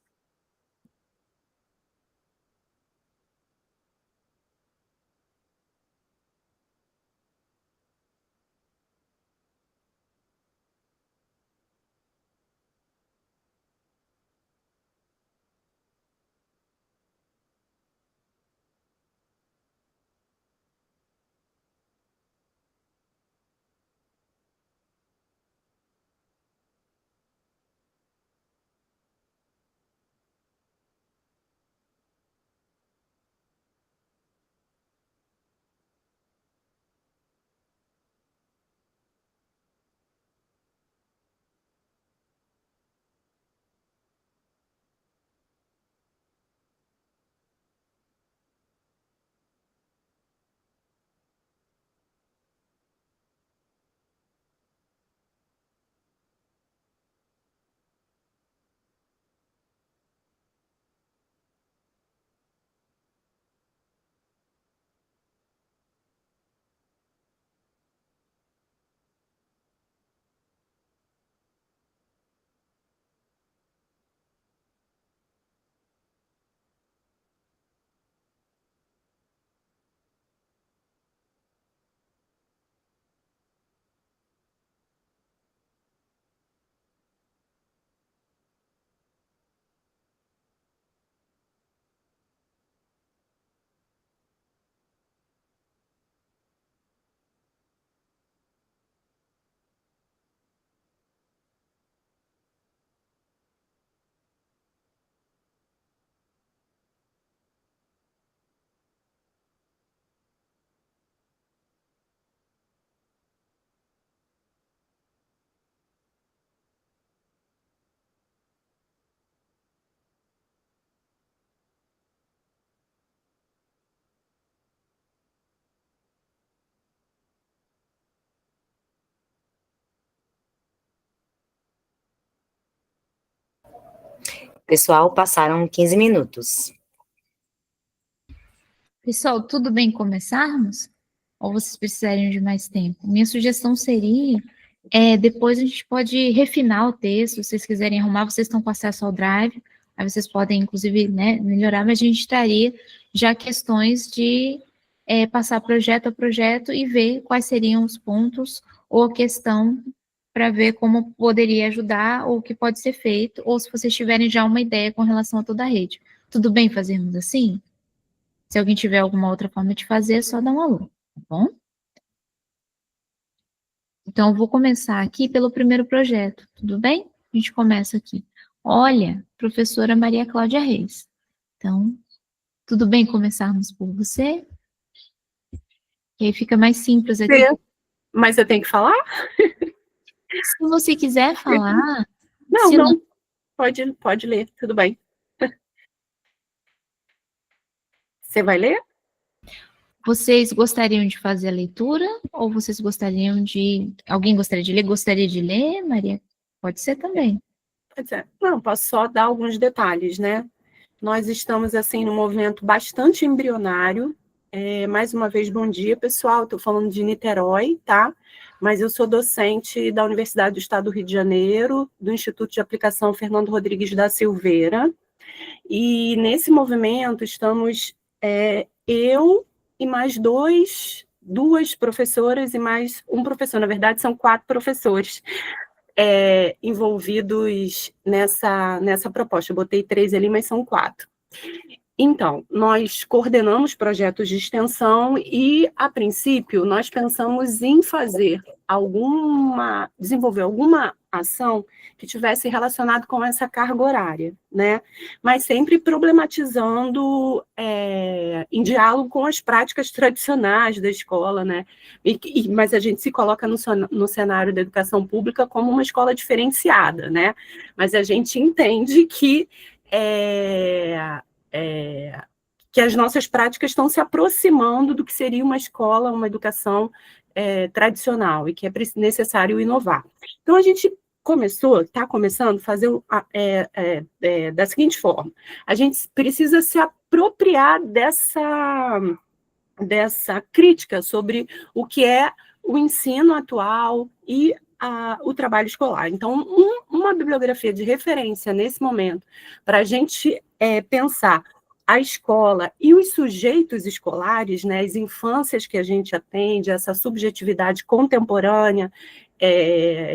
Pessoal, passaram 15 minutos. Pessoal, tudo bem começarmos? Ou vocês precisariam de mais tempo? Minha sugestão seria, depois a gente pode refinar o texto, se vocês quiserem arrumar, vocês estão com acesso ao Drive, aí vocês podem, inclusive, né, melhorar, mas a gente traria já questões de passar projeto a projeto e ver quais seriam os pontos ou a questão para ver como poderia ajudar ou o que pode ser feito, ou se vocês tiverem já uma ideia com relação a toda a rede. Tudo bem fazermos assim? Se alguém tiver alguma outra forma de fazer, é só dar um alô, tá bom? Então, eu vou começar aqui pelo primeiro projeto, tudo bem? A gente começa aqui. Olha, professora Maria Cláudia Reis. Então, tudo bem começarmos por você? E aí fica mais simples aqui. Mas eu tenho que falar? Se você quiser falar... Não. Pode ler, tudo bem. Você vai ler? Vocês gostariam de fazer a leitura? Ou vocês gostariam de... Alguém gostaria de ler? Gostaria de ler, Maria? Pode ser também. Pode ser. Não, posso só dar alguns detalhes, né? Nós estamos, assim, num movimento bastante embrionário. Mais uma vez, bom dia, pessoal. Estou falando de Niterói, tá? Mas eu sou docente da Universidade do Estado do Rio de Janeiro, do Instituto de Aplicação Fernando Rodrigues da Silveira. E nesse movimento estamos eu e mais duas professoras e mais um professor. Na verdade, são 4 professores envolvidos nessa proposta. Eu botei 3 ali, mas são 4. Então, nós coordenamos projetos de extensão e, a princípio, nós pensamos em desenvolver alguma ação que tivesse relacionado com essa carga horária, né? Mas sempre problematizando em diálogo com as práticas tradicionais da escola, né? Mas a gente se coloca no cenário da educação pública como uma escola diferenciada, né? Mas a gente entende que as nossas práticas estão se aproximando do que seria uma escola, uma educação tradicional, e que é necessário inovar. Então, a gente está começando a fazer da seguinte forma: a gente precisa se apropriar dessa crítica sobre o que é o ensino atual e o trabalho escolar. Então, uma bibliografia de referência nesse momento, para a gente pensar a escola e os sujeitos escolares, né, as infâncias que a gente atende, essa subjetividade contemporânea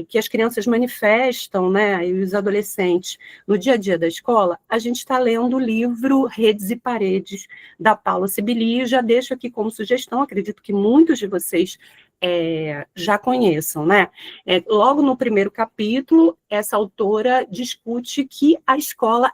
que as crianças manifestam, né, e os adolescentes no dia a dia da escola, a gente está lendo o livro Redes e Paredes, da Paula Sibili, e já deixo aqui como sugestão, acredito que muitos de vocês já conheçam, né? Logo no primeiro capítulo, essa autora discute que a escola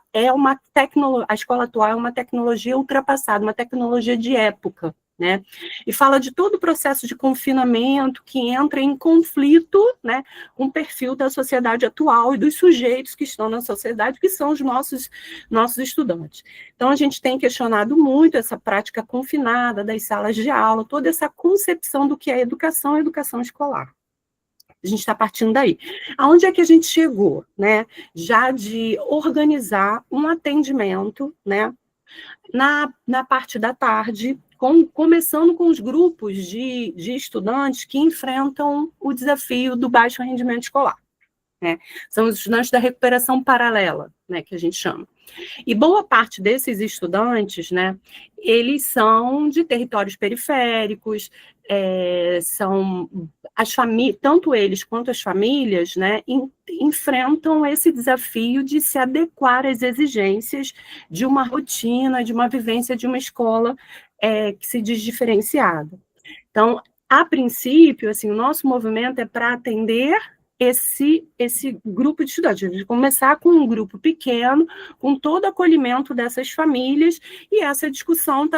a escola atual é uma tecnologia ultrapassada, uma tecnologia de época, né? E fala de todo o processo de confinamento que entra em conflito, né, com o perfil da sociedade atual e dos sujeitos que estão na sociedade, que são os nossos estudantes. Então, a gente tem questionado muito essa prática confinada das salas de aula, toda essa concepção do que é a educação escolar. A gente está partindo daí. Aonde é que a gente chegou, né? Já de organizar um atendimento, né, na parte da tarde, começando com os grupos de estudantes que enfrentam o desafio do baixo rendimento escolar, né? São os estudantes da recuperação paralela, né, que a gente chama. E boa parte desses estudantes, né, eles são de territórios periféricos, são as famílias, tanto eles quanto as famílias, né, enfrentam esse desafio de se adequar às exigências de uma rotina, de uma vivência de uma escola que se diz diferenciada. Então, a princípio, assim, o nosso movimento é para atender esse grupo de estudantes, de começar com um grupo pequeno, com todo o acolhimento dessas famílias, e essa discussão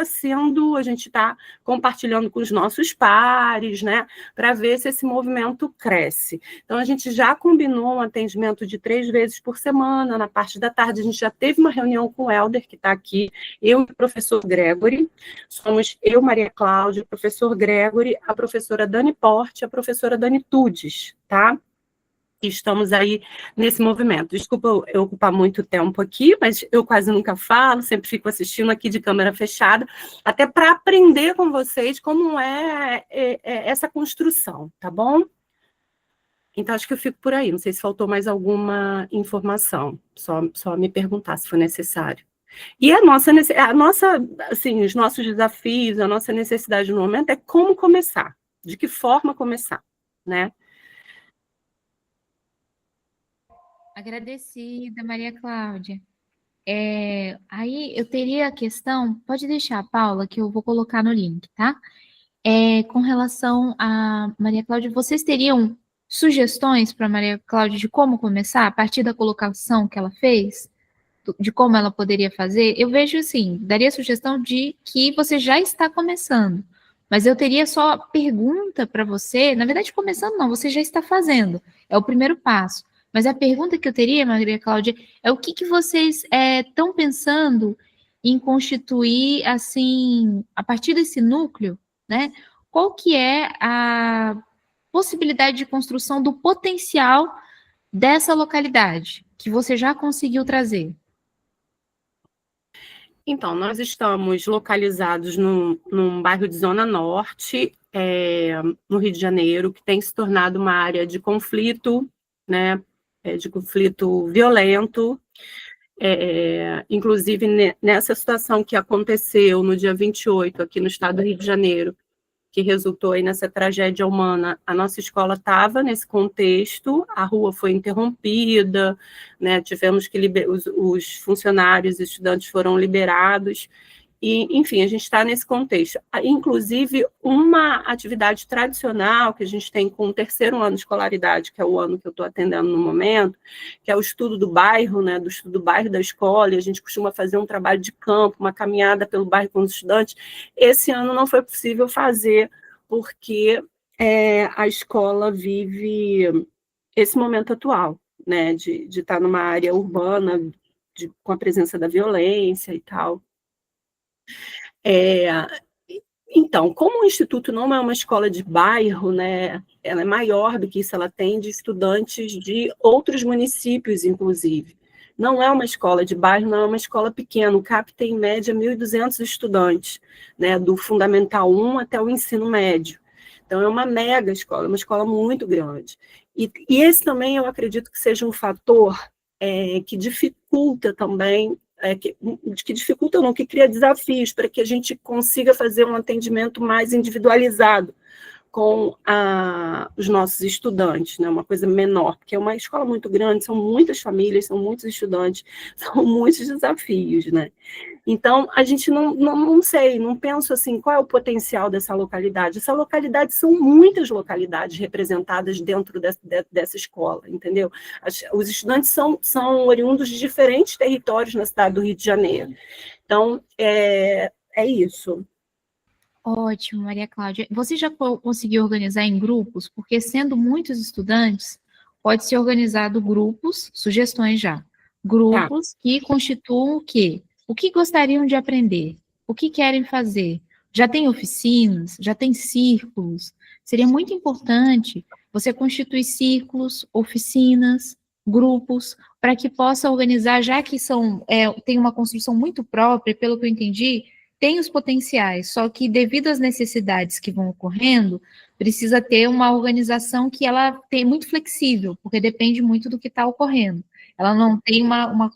a gente está compartilhando com os nossos pares, né, para ver se esse movimento cresce. Então, a gente já combinou um atendimento de 3 vezes por semana, na parte da tarde a gente já teve uma reunião com o Helder, que está aqui, eu e o professor Gregory, somos eu, Maria Cláudia, o professor Gregory, a professora Dani Porte, a professora Dani Tudes, tá? que estamos aí nesse movimento. Desculpa eu ocupar muito tempo aqui, mas eu quase nunca falo, sempre fico assistindo aqui de câmera fechada, até para aprender com vocês como é essa construção, tá bom? Então, acho que eu fico por aí. Não sei se faltou mais alguma informação. Só me perguntar se for necessário. E a nossa, assim, os nossos desafios, a nossa necessidade no momento é como começar, de que forma começar, né? Agradecida, Maria Cláudia. Aí eu teria a questão, pode deixar, Paula, que eu vou colocar no link, tá? Com relação a Maria Cláudia, vocês teriam sugestões para Maria Cláudia de como começar, a partir da colocação que ela fez, de como ela poderia fazer? Eu vejo assim, daria sugestão de que você já está começando, mas eu teria só pergunta para você, na verdade, começando não, você já está fazendo, é o primeiro passo. Mas a pergunta que eu teria, Maria Cláudia, é o que vocês estão pensando em constituir, assim, a partir desse núcleo, né? Qual que é a possibilidade de construção do potencial dessa localidade que você já conseguiu trazer? Então, nós estamos localizados num bairro de Zona Norte, no Rio de Janeiro, que tem se tornado uma área de conflito, né, de conflito violento. Inclusive, nessa situação que aconteceu no dia 28, aqui no estado do Rio de Janeiro, que resultou aí nessa tragédia humana, a nossa escola estava nesse contexto, a rua foi interrompida, né, tivemos que os funcionários, os estudantes foram liberados, e, enfim, a gente está nesse contexto. Inclusive, uma atividade tradicional que a gente tem com o terceiro ano de escolaridade, que é o ano que eu estou atendendo no momento, que é o estudo do bairro, né, do estudo do bairro da escola, e a gente costuma fazer um trabalho de campo, uma caminhada pelo bairro com os estudantes. Esse ano não foi possível fazer, porque a escola vive esse momento atual, né, de estar numa área urbana, com a presença da violência e tal. Então, como o Instituto não é uma escola de bairro, né, ela é maior do que isso, ela atende estudantes de outros municípios, inclusive. Não é uma escola de bairro, não é uma escola pequena, o CAP tem em média 1.200 estudantes, né, do Fundamental 1 até o ensino médio. Então, é uma mega escola, é uma escola muito grande. E esse também eu acredito que seja um fator que dificulta também, que dificulta não, que cria desafios para que a gente consiga fazer um atendimento mais individualizado com os nossos estudantes, né? Uma coisa menor, porque é uma escola muito grande, são muitas famílias, são muitos estudantes, são muitos desafios, né? Então, a gente não sei, não penso assim, qual é o potencial dessa localidade. Essa localidade são muitas localidades representadas dentro dessa escola, entendeu? Os estudantes são oriundos de diferentes territórios na cidade do Rio de Janeiro. Então, é isso. Ótimo, Maria Cláudia. Você já conseguiu organizar em grupos? Porque sendo muitos estudantes, pode ser organizado grupos, sugestões já, grupos que constituam o quê? O que gostariam de aprender? O que querem fazer? Já tem oficinas? Já tem círculos? Seria muito importante você constituir círculos, oficinas, grupos, para que possa organizar, já que tem uma construção muito própria, pelo que eu entendi, tem os potenciais, só que devido às necessidades que vão ocorrendo, precisa ter uma organização que ela tem muito flexível, porque depende muito do que está ocorrendo. Ela não tem uma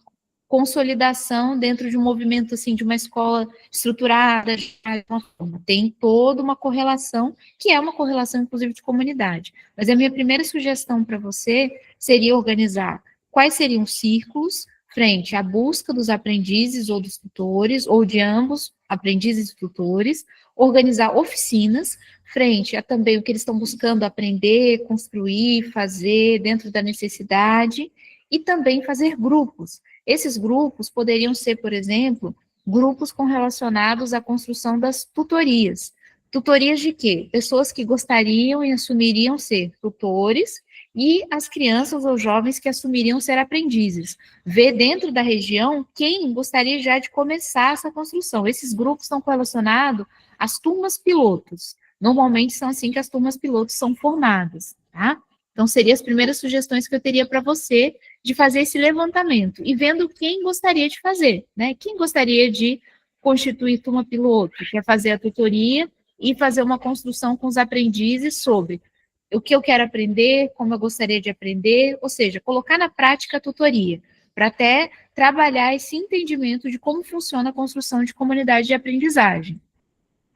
consolidação dentro de um movimento, assim, de uma escola estruturada, de uma forma. Tem toda uma correlação, que é uma correlação, inclusive, de comunidade. Mas a minha primeira sugestão para você seria organizar quais seriam os círculos frente à busca dos aprendizes ou dos tutores, ou de ambos, aprendizes e tutores, organizar oficinas frente a também o que eles estão buscando aprender, construir, fazer dentro da necessidade, e também fazer grupos. Esses grupos poderiam ser, por exemplo, grupos relacionados à construção das tutorias. Tutorias de quê? Pessoas que gostariam e assumiriam ser tutores, e as crianças ou jovens que assumiriam ser aprendizes. Ver dentro da região quem gostaria já de começar essa construção. Esses grupos estão correlacionados às turmas pilotos. Normalmente são assim que as turmas pilotos são formadas, tá? Então, seriam as primeiras sugestões que eu teria para você de fazer esse levantamento e vendo quem gostaria de fazer, né? Quem gostaria de constituir turma piloto, que é fazer a tutoria e fazer uma construção com os aprendizes sobre o que eu quero aprender, como eu gostaria de aprender, ou seja, colocar na prática a tutoria, para até trabalhar esse entendimento de como funciona a construção de comunidade de aprendizagem.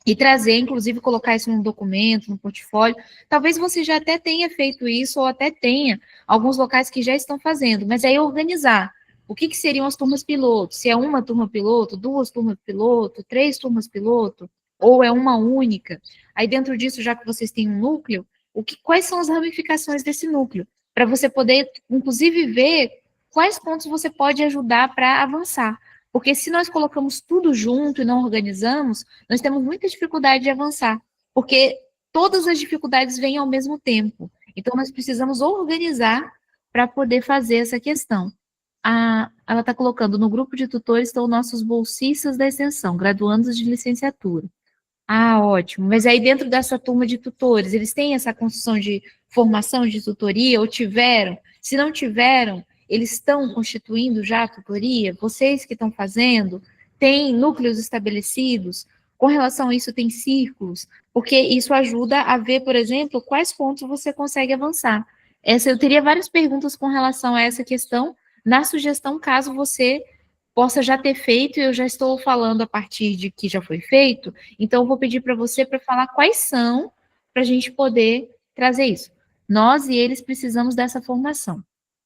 E trazer, inclusive, colocar isso num documento, num portfólio. Talvez você já até tenha feito isso, ou até tenha alguns locais que já estão fazendo, mas aí organizar. O que seriam as turmas piloto? Se é uma turma piloto, 2 turmas piloto, 3 turmas piloto, ou é uma única? Aí dentro disso, já que vocês têm um núcleo, quais são as ramificações desse núcleo? Para você poder, inclusive, ver quais pontos você pode ajudar para avançar. Porque se nós colocamos tudo junto e não organizamos, nós temos muita dificuldade de avançar, porque todas as dificuldades vêm ao mesmo tempo. Então, nós precisamos organizar para poder fazer essa questão. Ela está colocando, no grupo de tutores estão nossos bolsistas da extensão, graduandos de licenciatura. Ótimo. Mas aí dentro dessa turma de tutores, eles têm essa construção de formação de tutoria, ou tiveram? Se não tiveram, eles estão constituindo já a tutoria? Vocês que estão fazendo? Tem núcleos estabelecidos? Com relação a isso, tem círculos? Porque isso ajuda a ver, por exemplo, quais pontos você consegue avançar. Eu teria várias perguntas com relação a essa questão, na sugestão, caso você possa já ter feito, e eu já estou falando a partir de que já foi feito, então eu vou pedir para você para falar quais são, para a gente poder trazer isso. Nós e eles precisamos dessa formação.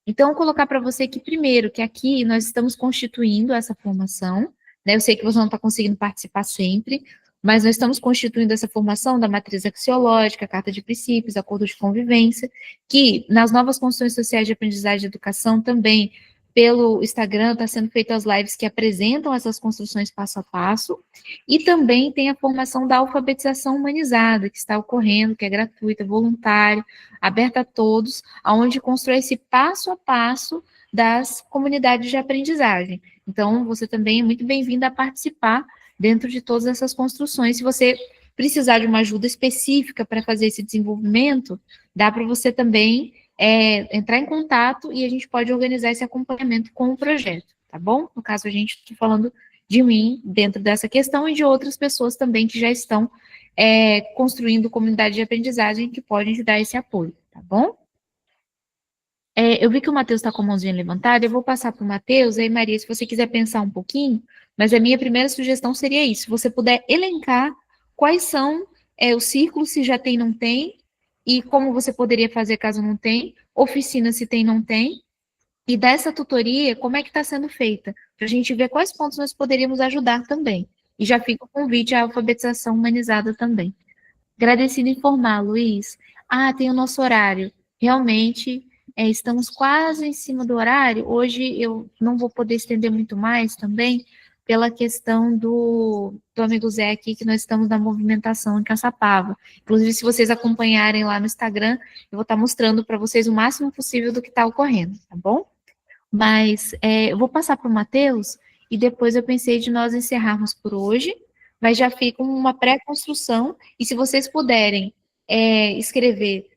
Então, eu vou colocar para você que, primeiro, que aqui nós estamos constituindo essa formação, né? Eu sei que você não está conseguindo participar sempre, mas nós estamos constituindo essa formação da matriz axiológica, carta de princípios, acordo de convivência, que nas novas construções sociais de aprendizagem e educação também, pelo Instagram, está sendo feitas as lives que apresentam essas construções passo a passo, e também tem a formação da alfabetização humanizada, que está ocorrendo, que é gratuita, voluntária, aberta a todos, aonde constrói esse passo a passo das comunidades de aprendizagem. Então, você também é muito bem-vinda a participar dentro de todas essas construções. Se você precisar de uma ajuda específica para fazer esse desenvolvimento, dá para você também entrar em contato e a gente pode organizar esse acompanhamento com o projeto, tá bom? No caso, a gente está falando de mim dentro dessa questão e de outras pessoas também que já estão construindo comunidade de aprendizagem que podem te dar esse apoio, tá bom? Eu vi que o Matheus está com a mãozinha levantada, eu vou passar para o Matheus, aí Maria, se você quiser pensar um pouquinho, mas a minha primeira sugestão seria isso, se você puder elencar quais são os círculos, se já tem, não tem, e como você poderia fazer caso não tem, oficina se tem, não tem, e dessa tutoria, como é que está sendo feita, para a gente ver quais pontos nós poderíamos ajudar também. E já fica o convite à alfabetização humanizada também. Agradecido em informar, Luiz. Tem o nosso horário. Realmente, estamos quase em cima do horário. Hoje eu não vou poder estender muito mais também, pela questão do amigo Zé aqui, que nós estamos na movimentação em Caçapava. Inclusive, se vocês acompanharem lá no Instagram, eu vou estar mostrando para vocês o máximo possível do que está ocorrendo, tá bom? Mas eu vou passar para o Matheus, e depois eu pensei de nós encerrarmos por hoje, mas já fica uma pré-construção, e se vocês puderem escrever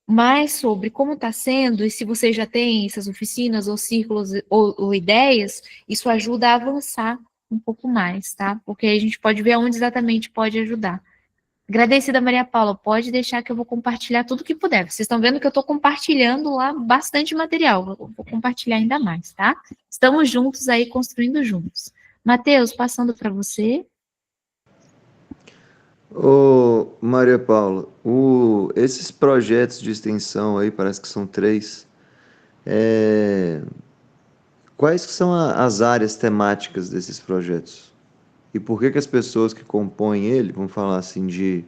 mais sobre como está sendo, e se vocês já têm essas oficinas, ou círculos, ou ideias, isso ajuda a avançar um pouco mais, tá? Porque aí a gente pode ver onde exatamente pode ajudar. Agradecida, Maria Paula, pode deixar que eu vou compartilhar tudo que puder. Vocês estão vendo que eu estou compartilhando lá bastante material, vou compartilhar ainda mais, tá? Estamos juntos aí, construindo juntos. Matheus, passando para você. Ô, Maria Paula, esses projetos de extensão aí, parece que são 3, quais que são as áreas temáticas desses projetos? E por que as pessoas que compõem ele, vamos falar assim, de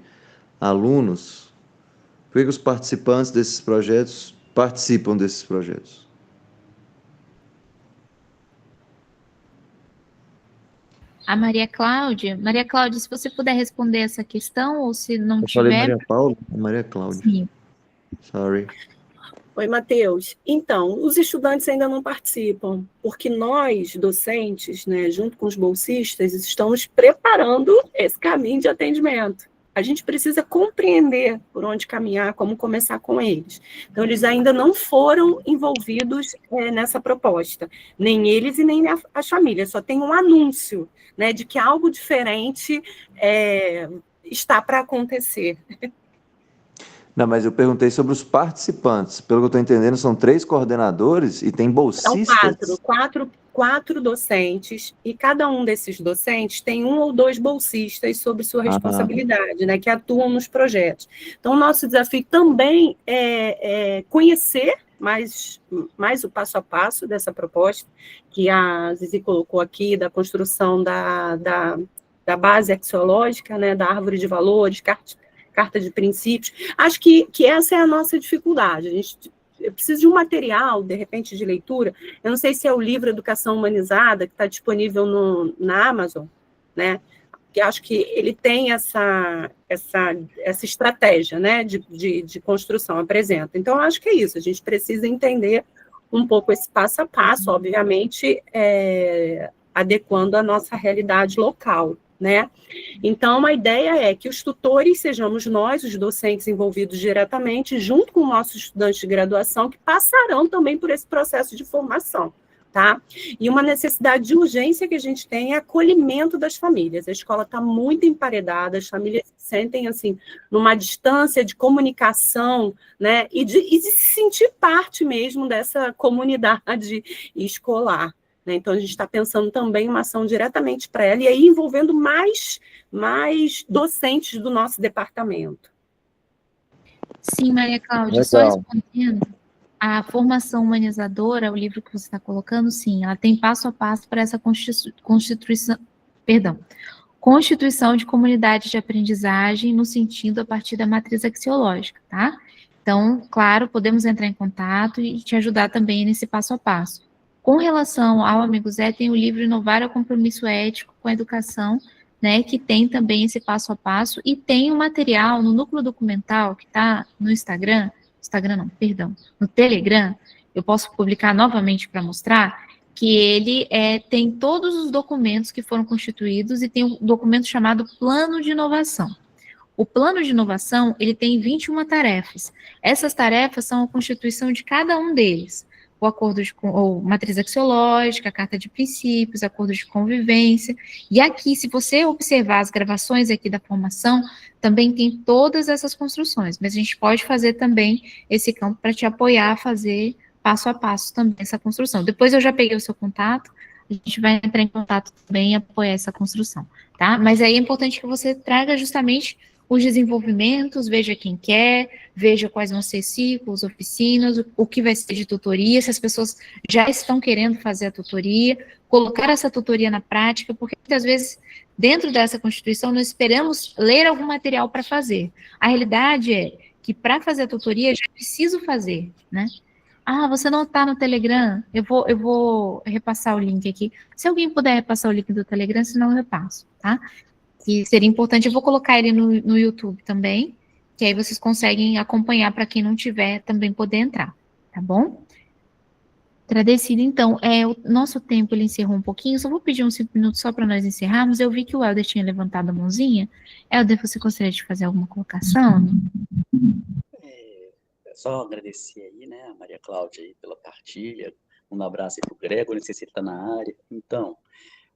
alunos, por que os participantes desses projetos participam desses projetos? A Maria Cláudia, se você puder responder essa questão, ou se não Eu tiver... falei Maria Paula? Maria Cláudia. Sim. Sorry. Oi, Matheus. Então, os estudantes ainda não participam, porque nós, docentes, né, junto com os bolsistas, estamos preparando esse caminho de atendimento. a gente precisa compreender por onde caminhar, como começar com eles. Então, eles ainda não foram envolvidos nessa proposta, nem eles e nem as famílias, só tem um anúncio, né, de que algo diferente está para acontecer. Não, mas eu perguntei sobre os participantes. Pelo que eu estou entendendo, são 3 coordenadores e tem bolsistas? São quatro docentes, e cada um desses docentes tem 1 ou 2 bolsistas sob sua responsabilidade, né, que atuam nos projetos. Então, o nosso desafio também é conhecer mais o passo a passo dessa proposta, que a Zizi colocou aqui, da construção da base axiológica, né, da árvore de valores, carta de princípios. Acho que essa é a nossa dificuldade. Eu preciso de um material, de repente, de leitura. Eu não sei se é o livro Educação Humanizada, que está disponível na Amazon, né? Que acho que ele tem essa estratégia, né, de construção, apresenta. Então, acho que é isso. A gente precisa entender um pouco esse passo a passo, obviamente, adequando a nossa realidade local, né? Então, a ideia é que os tutores sejamos nós, os docentes envolvidos diretamente, junto com nossos estudantes de graduação, que passarão também por esse processo de formação, tá? E uma necessidade de urgência que a gente tem é acolhimento das famílias. A escola está muito emparedada, as famílias se sentem, assim, numa distância de comunicação, né? E de se sentir parte mesmo dessa comunidade escolar. Então, a gente está pensando também em uma ação diretamente para ela, e aí envolvendo mais docentes do nosso departamento. Sim, Maria Cláudia, só respondendo, a formação humanizadora, o livro que você está colocando, sim, ela tem passo a passo para essa constituição de comunidade de aprendizagem no sentido a partir da matriz axiológica, tá? Então, claro, podemos entrar em contato e te ajudar também nesse passo a passo. Com relação ao Amigo Zé, tem o livro Inovar ao Compromisso Ético com a Educação, né, que tem também esse passo a passo, e tem um material no núcleo documental que está no no Telegram, eu posso publicar novamente para mostrar, que ele tem todos os documentos que foram constituídos, e tem um documento chamado Plano de Inovação. O Plano de Inovação, ele tem 21 tarefas. Essas tarefas são a constituição de cada um deles. O acordo ou matriz axiológica, a carta de princípios, acordo de convivência, e aqui, se você observar as gravações aqui da formação, também tem todas essas construções, mas a gente pode fazer também esse campo para te apoiar a fazer passo a passo também essa construção. Depois eu já peguei o seu contato, a gente vai entrar em contato também e apoiar essa construção, tá? Mas aí é importante que você traga justamente os desenvolvimentos, veja quem quer, veja quais vão ser ciclos, oficinas, o que vai ser de tutoria, se as pessoas já estão querendo fazer a tutoria, colocar essa tutoria na prática, porque muitas vezes, dentro dessa Constituição, nós esperamos ler algum material para fazer. A realidade é que, para fazer a tutoria, já preciso fazer, né? Ah, você não está no Telegram? Eu vou repassar o link aqui. Se alguém puder repassar o link do Telegram, senão eu repasso, tá? Que seria importante, eu vou colocar ele no YouTube também, que aí vocês conseguem acompanhar para quem não tiver também poder entrar, tá bom? Agradecido, então, o nosso tempo ele encerrou um pouquinho, só vou pedir uns 5 minutos só para nós encerrarmos. Eu vi que o Helder tinha levantado a mãozinha. Helder, você gostaria de fazer alguma colocação? Só agradecer aí, né, a Maria Cláudia aí pela partilha, um abraço aí pro Gregor, não sei se ele está na área. Então,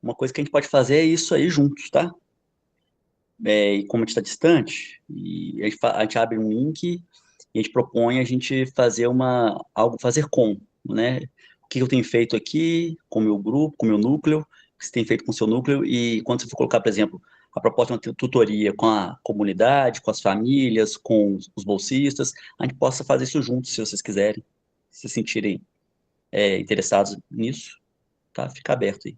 uma coisa que a gente pode fazer é isso aí juntos, tá? E como a gente está distante, e a gente abre um link e a gente propõe a gente fazer fazer né? O que eu tenho feito aqui com o meu grupo, com o meu núcleo, o que você tem feito com o seu núcleo, e quando você for colocar, por exemplo, a proposta de uma tutoria com a comunidade, com as famílias, com os bolsistas, a gente possa fazer isso juntos, se vocês quiserem, se sentirem interessados nisso, tá? Fica aberto aí.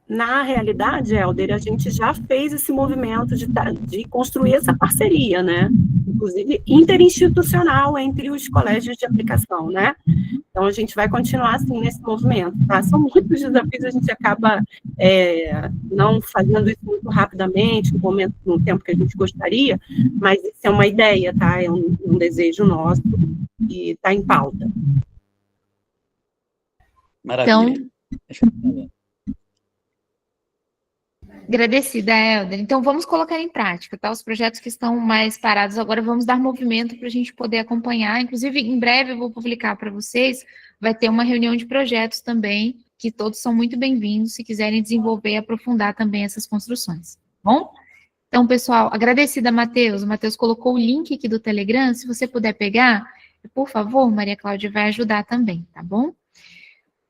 Na realidade, Helder, a gente já fez esse movimento de construir essa parceria, né? Inclusive interinstitucional entre os colégios de aplicação, né? Então, a gente vai continuar, assim, nesse movimento, tá? São muitos desafios, a gente acaba não fazendo isso muito rapidamente, no tempo que a gente gostaria, mas isso é uma ideia, tá? É um desejo nosso e está em pauta. Maravilha. Então, Agradecida, Helder. Então, vamos colocar em prática, tá? Os projetos que estão mais parados agora, vamos dar movimento para a gente poder acompanhar. Inclusive, em breve eu vou publicar para vocês, vai ter uma reunião de projetos também, que todos são muito bem-vindos, se quiserem desenvolver e aprofundar também essas construções, tá bom? Então, pessoal, agradecida, Matheus. O Matheus colocou o link aqui do Telegram, se você puder pegar, por favor, Maria Cláudia vai ajudar também, tá bom?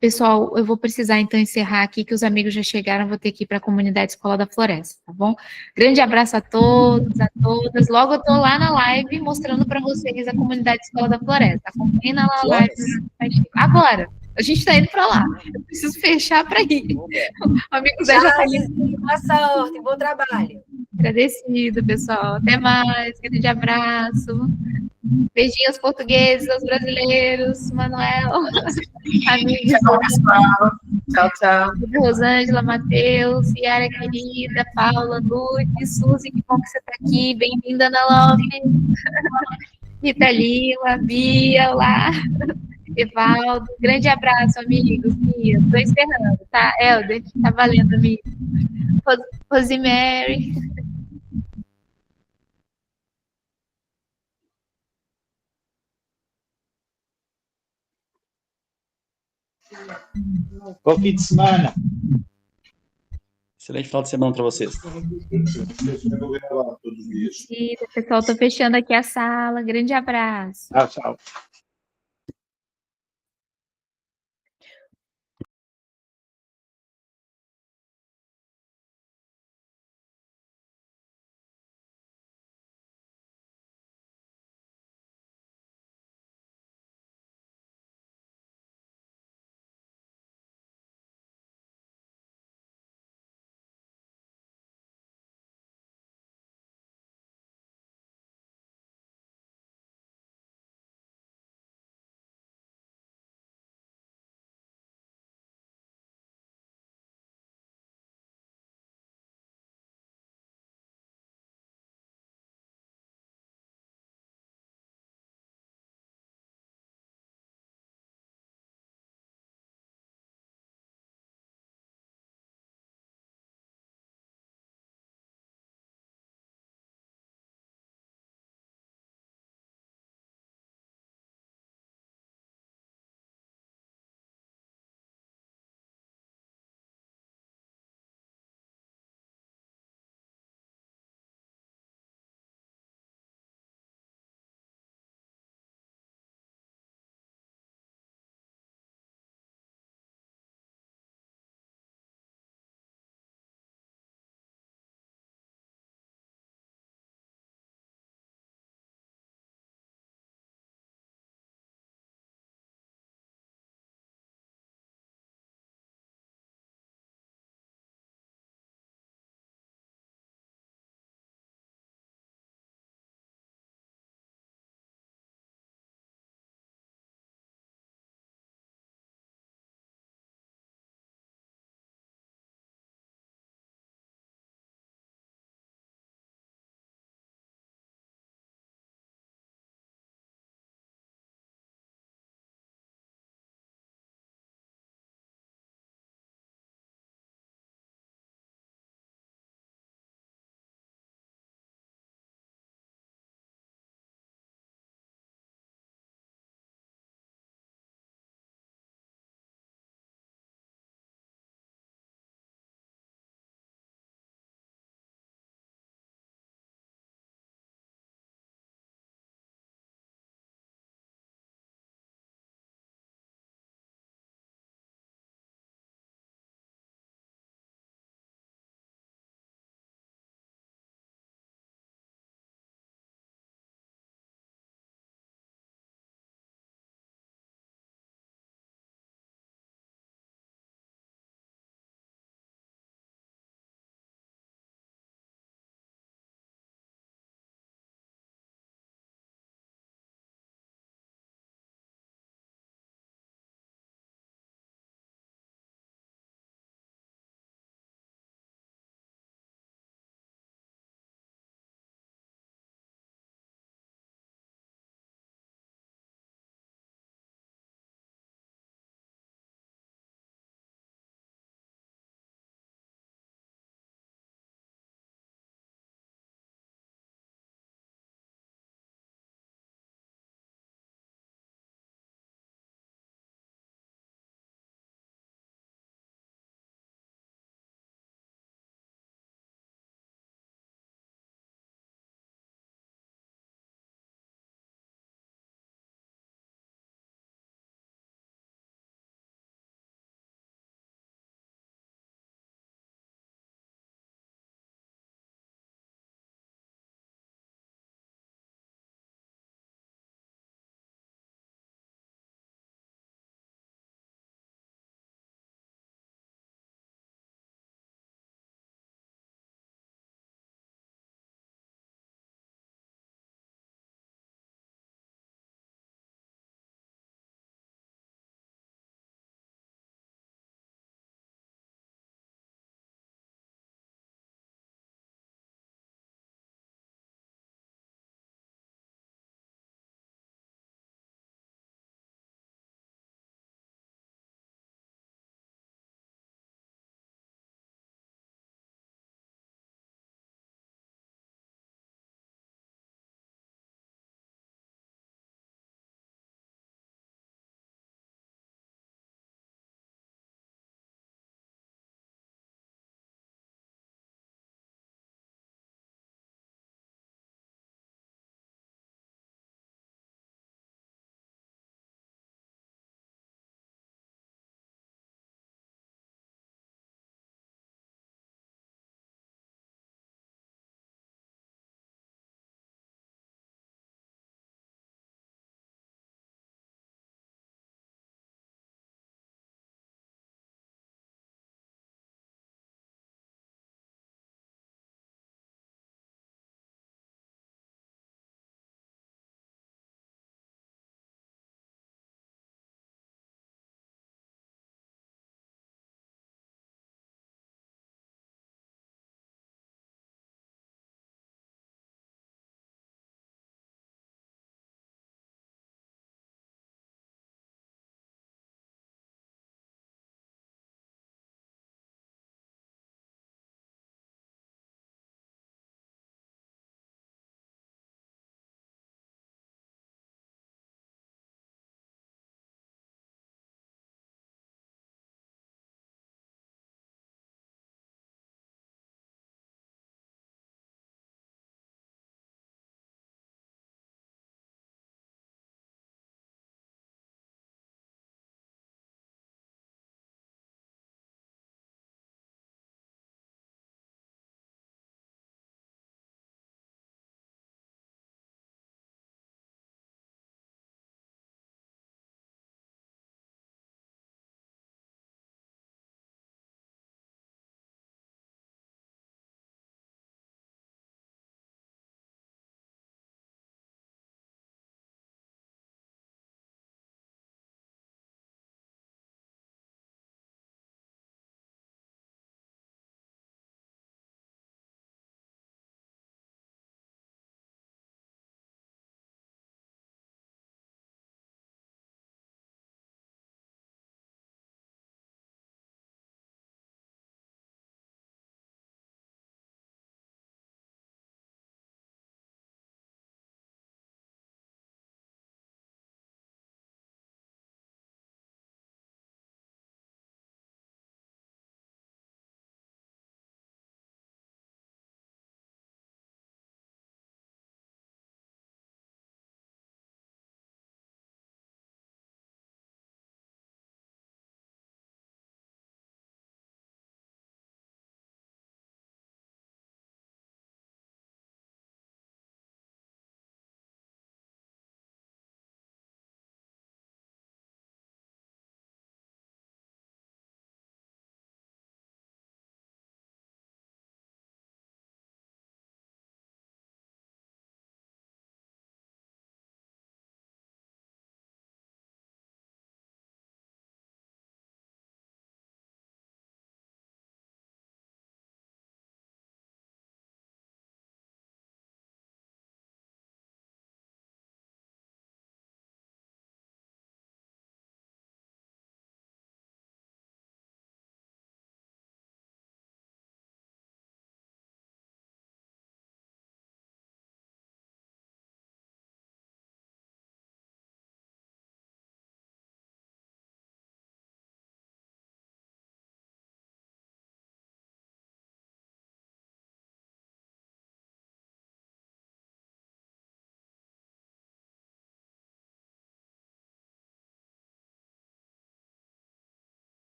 Pessoal, eu vou precisar, então, encerrar aqui, que os amigos já chegaram, vou ter que ir para a comunidade Escola da Floresta, tá bom? Grande abraço a todos, a todas. Logo eu estou lá na live, mostrando para vocês a comunidade Escola da Floresta. Acompanhem na live. Agora, a gente está indo para lá. Eu preciso fechar para ir. O amigo Zé já está ali. Boa sorte, bom trabalho. Agradecido, pessoal. Até mais. Grande abraço. Beijinhos portugueses, aos brasileiros, Manuel, amigos. Tchau, pessoal. Tchau, tchau. Rosângela, Matheus, Yara querida, Paula, Lourdes, Suzy, que bom que você está aqui. Bem-vinda, Ana Love. Rita Lima, Bia, olá. Evaldo, grande abraço, amigos. Estou encerrando, tá? Helder, tá valendo, amigo. Rosemary. Bom fim de semana. Excelente final de semana para vocês. Pessoal, estou fechando aqui a sala. Grande abraço. Tchau, tchau.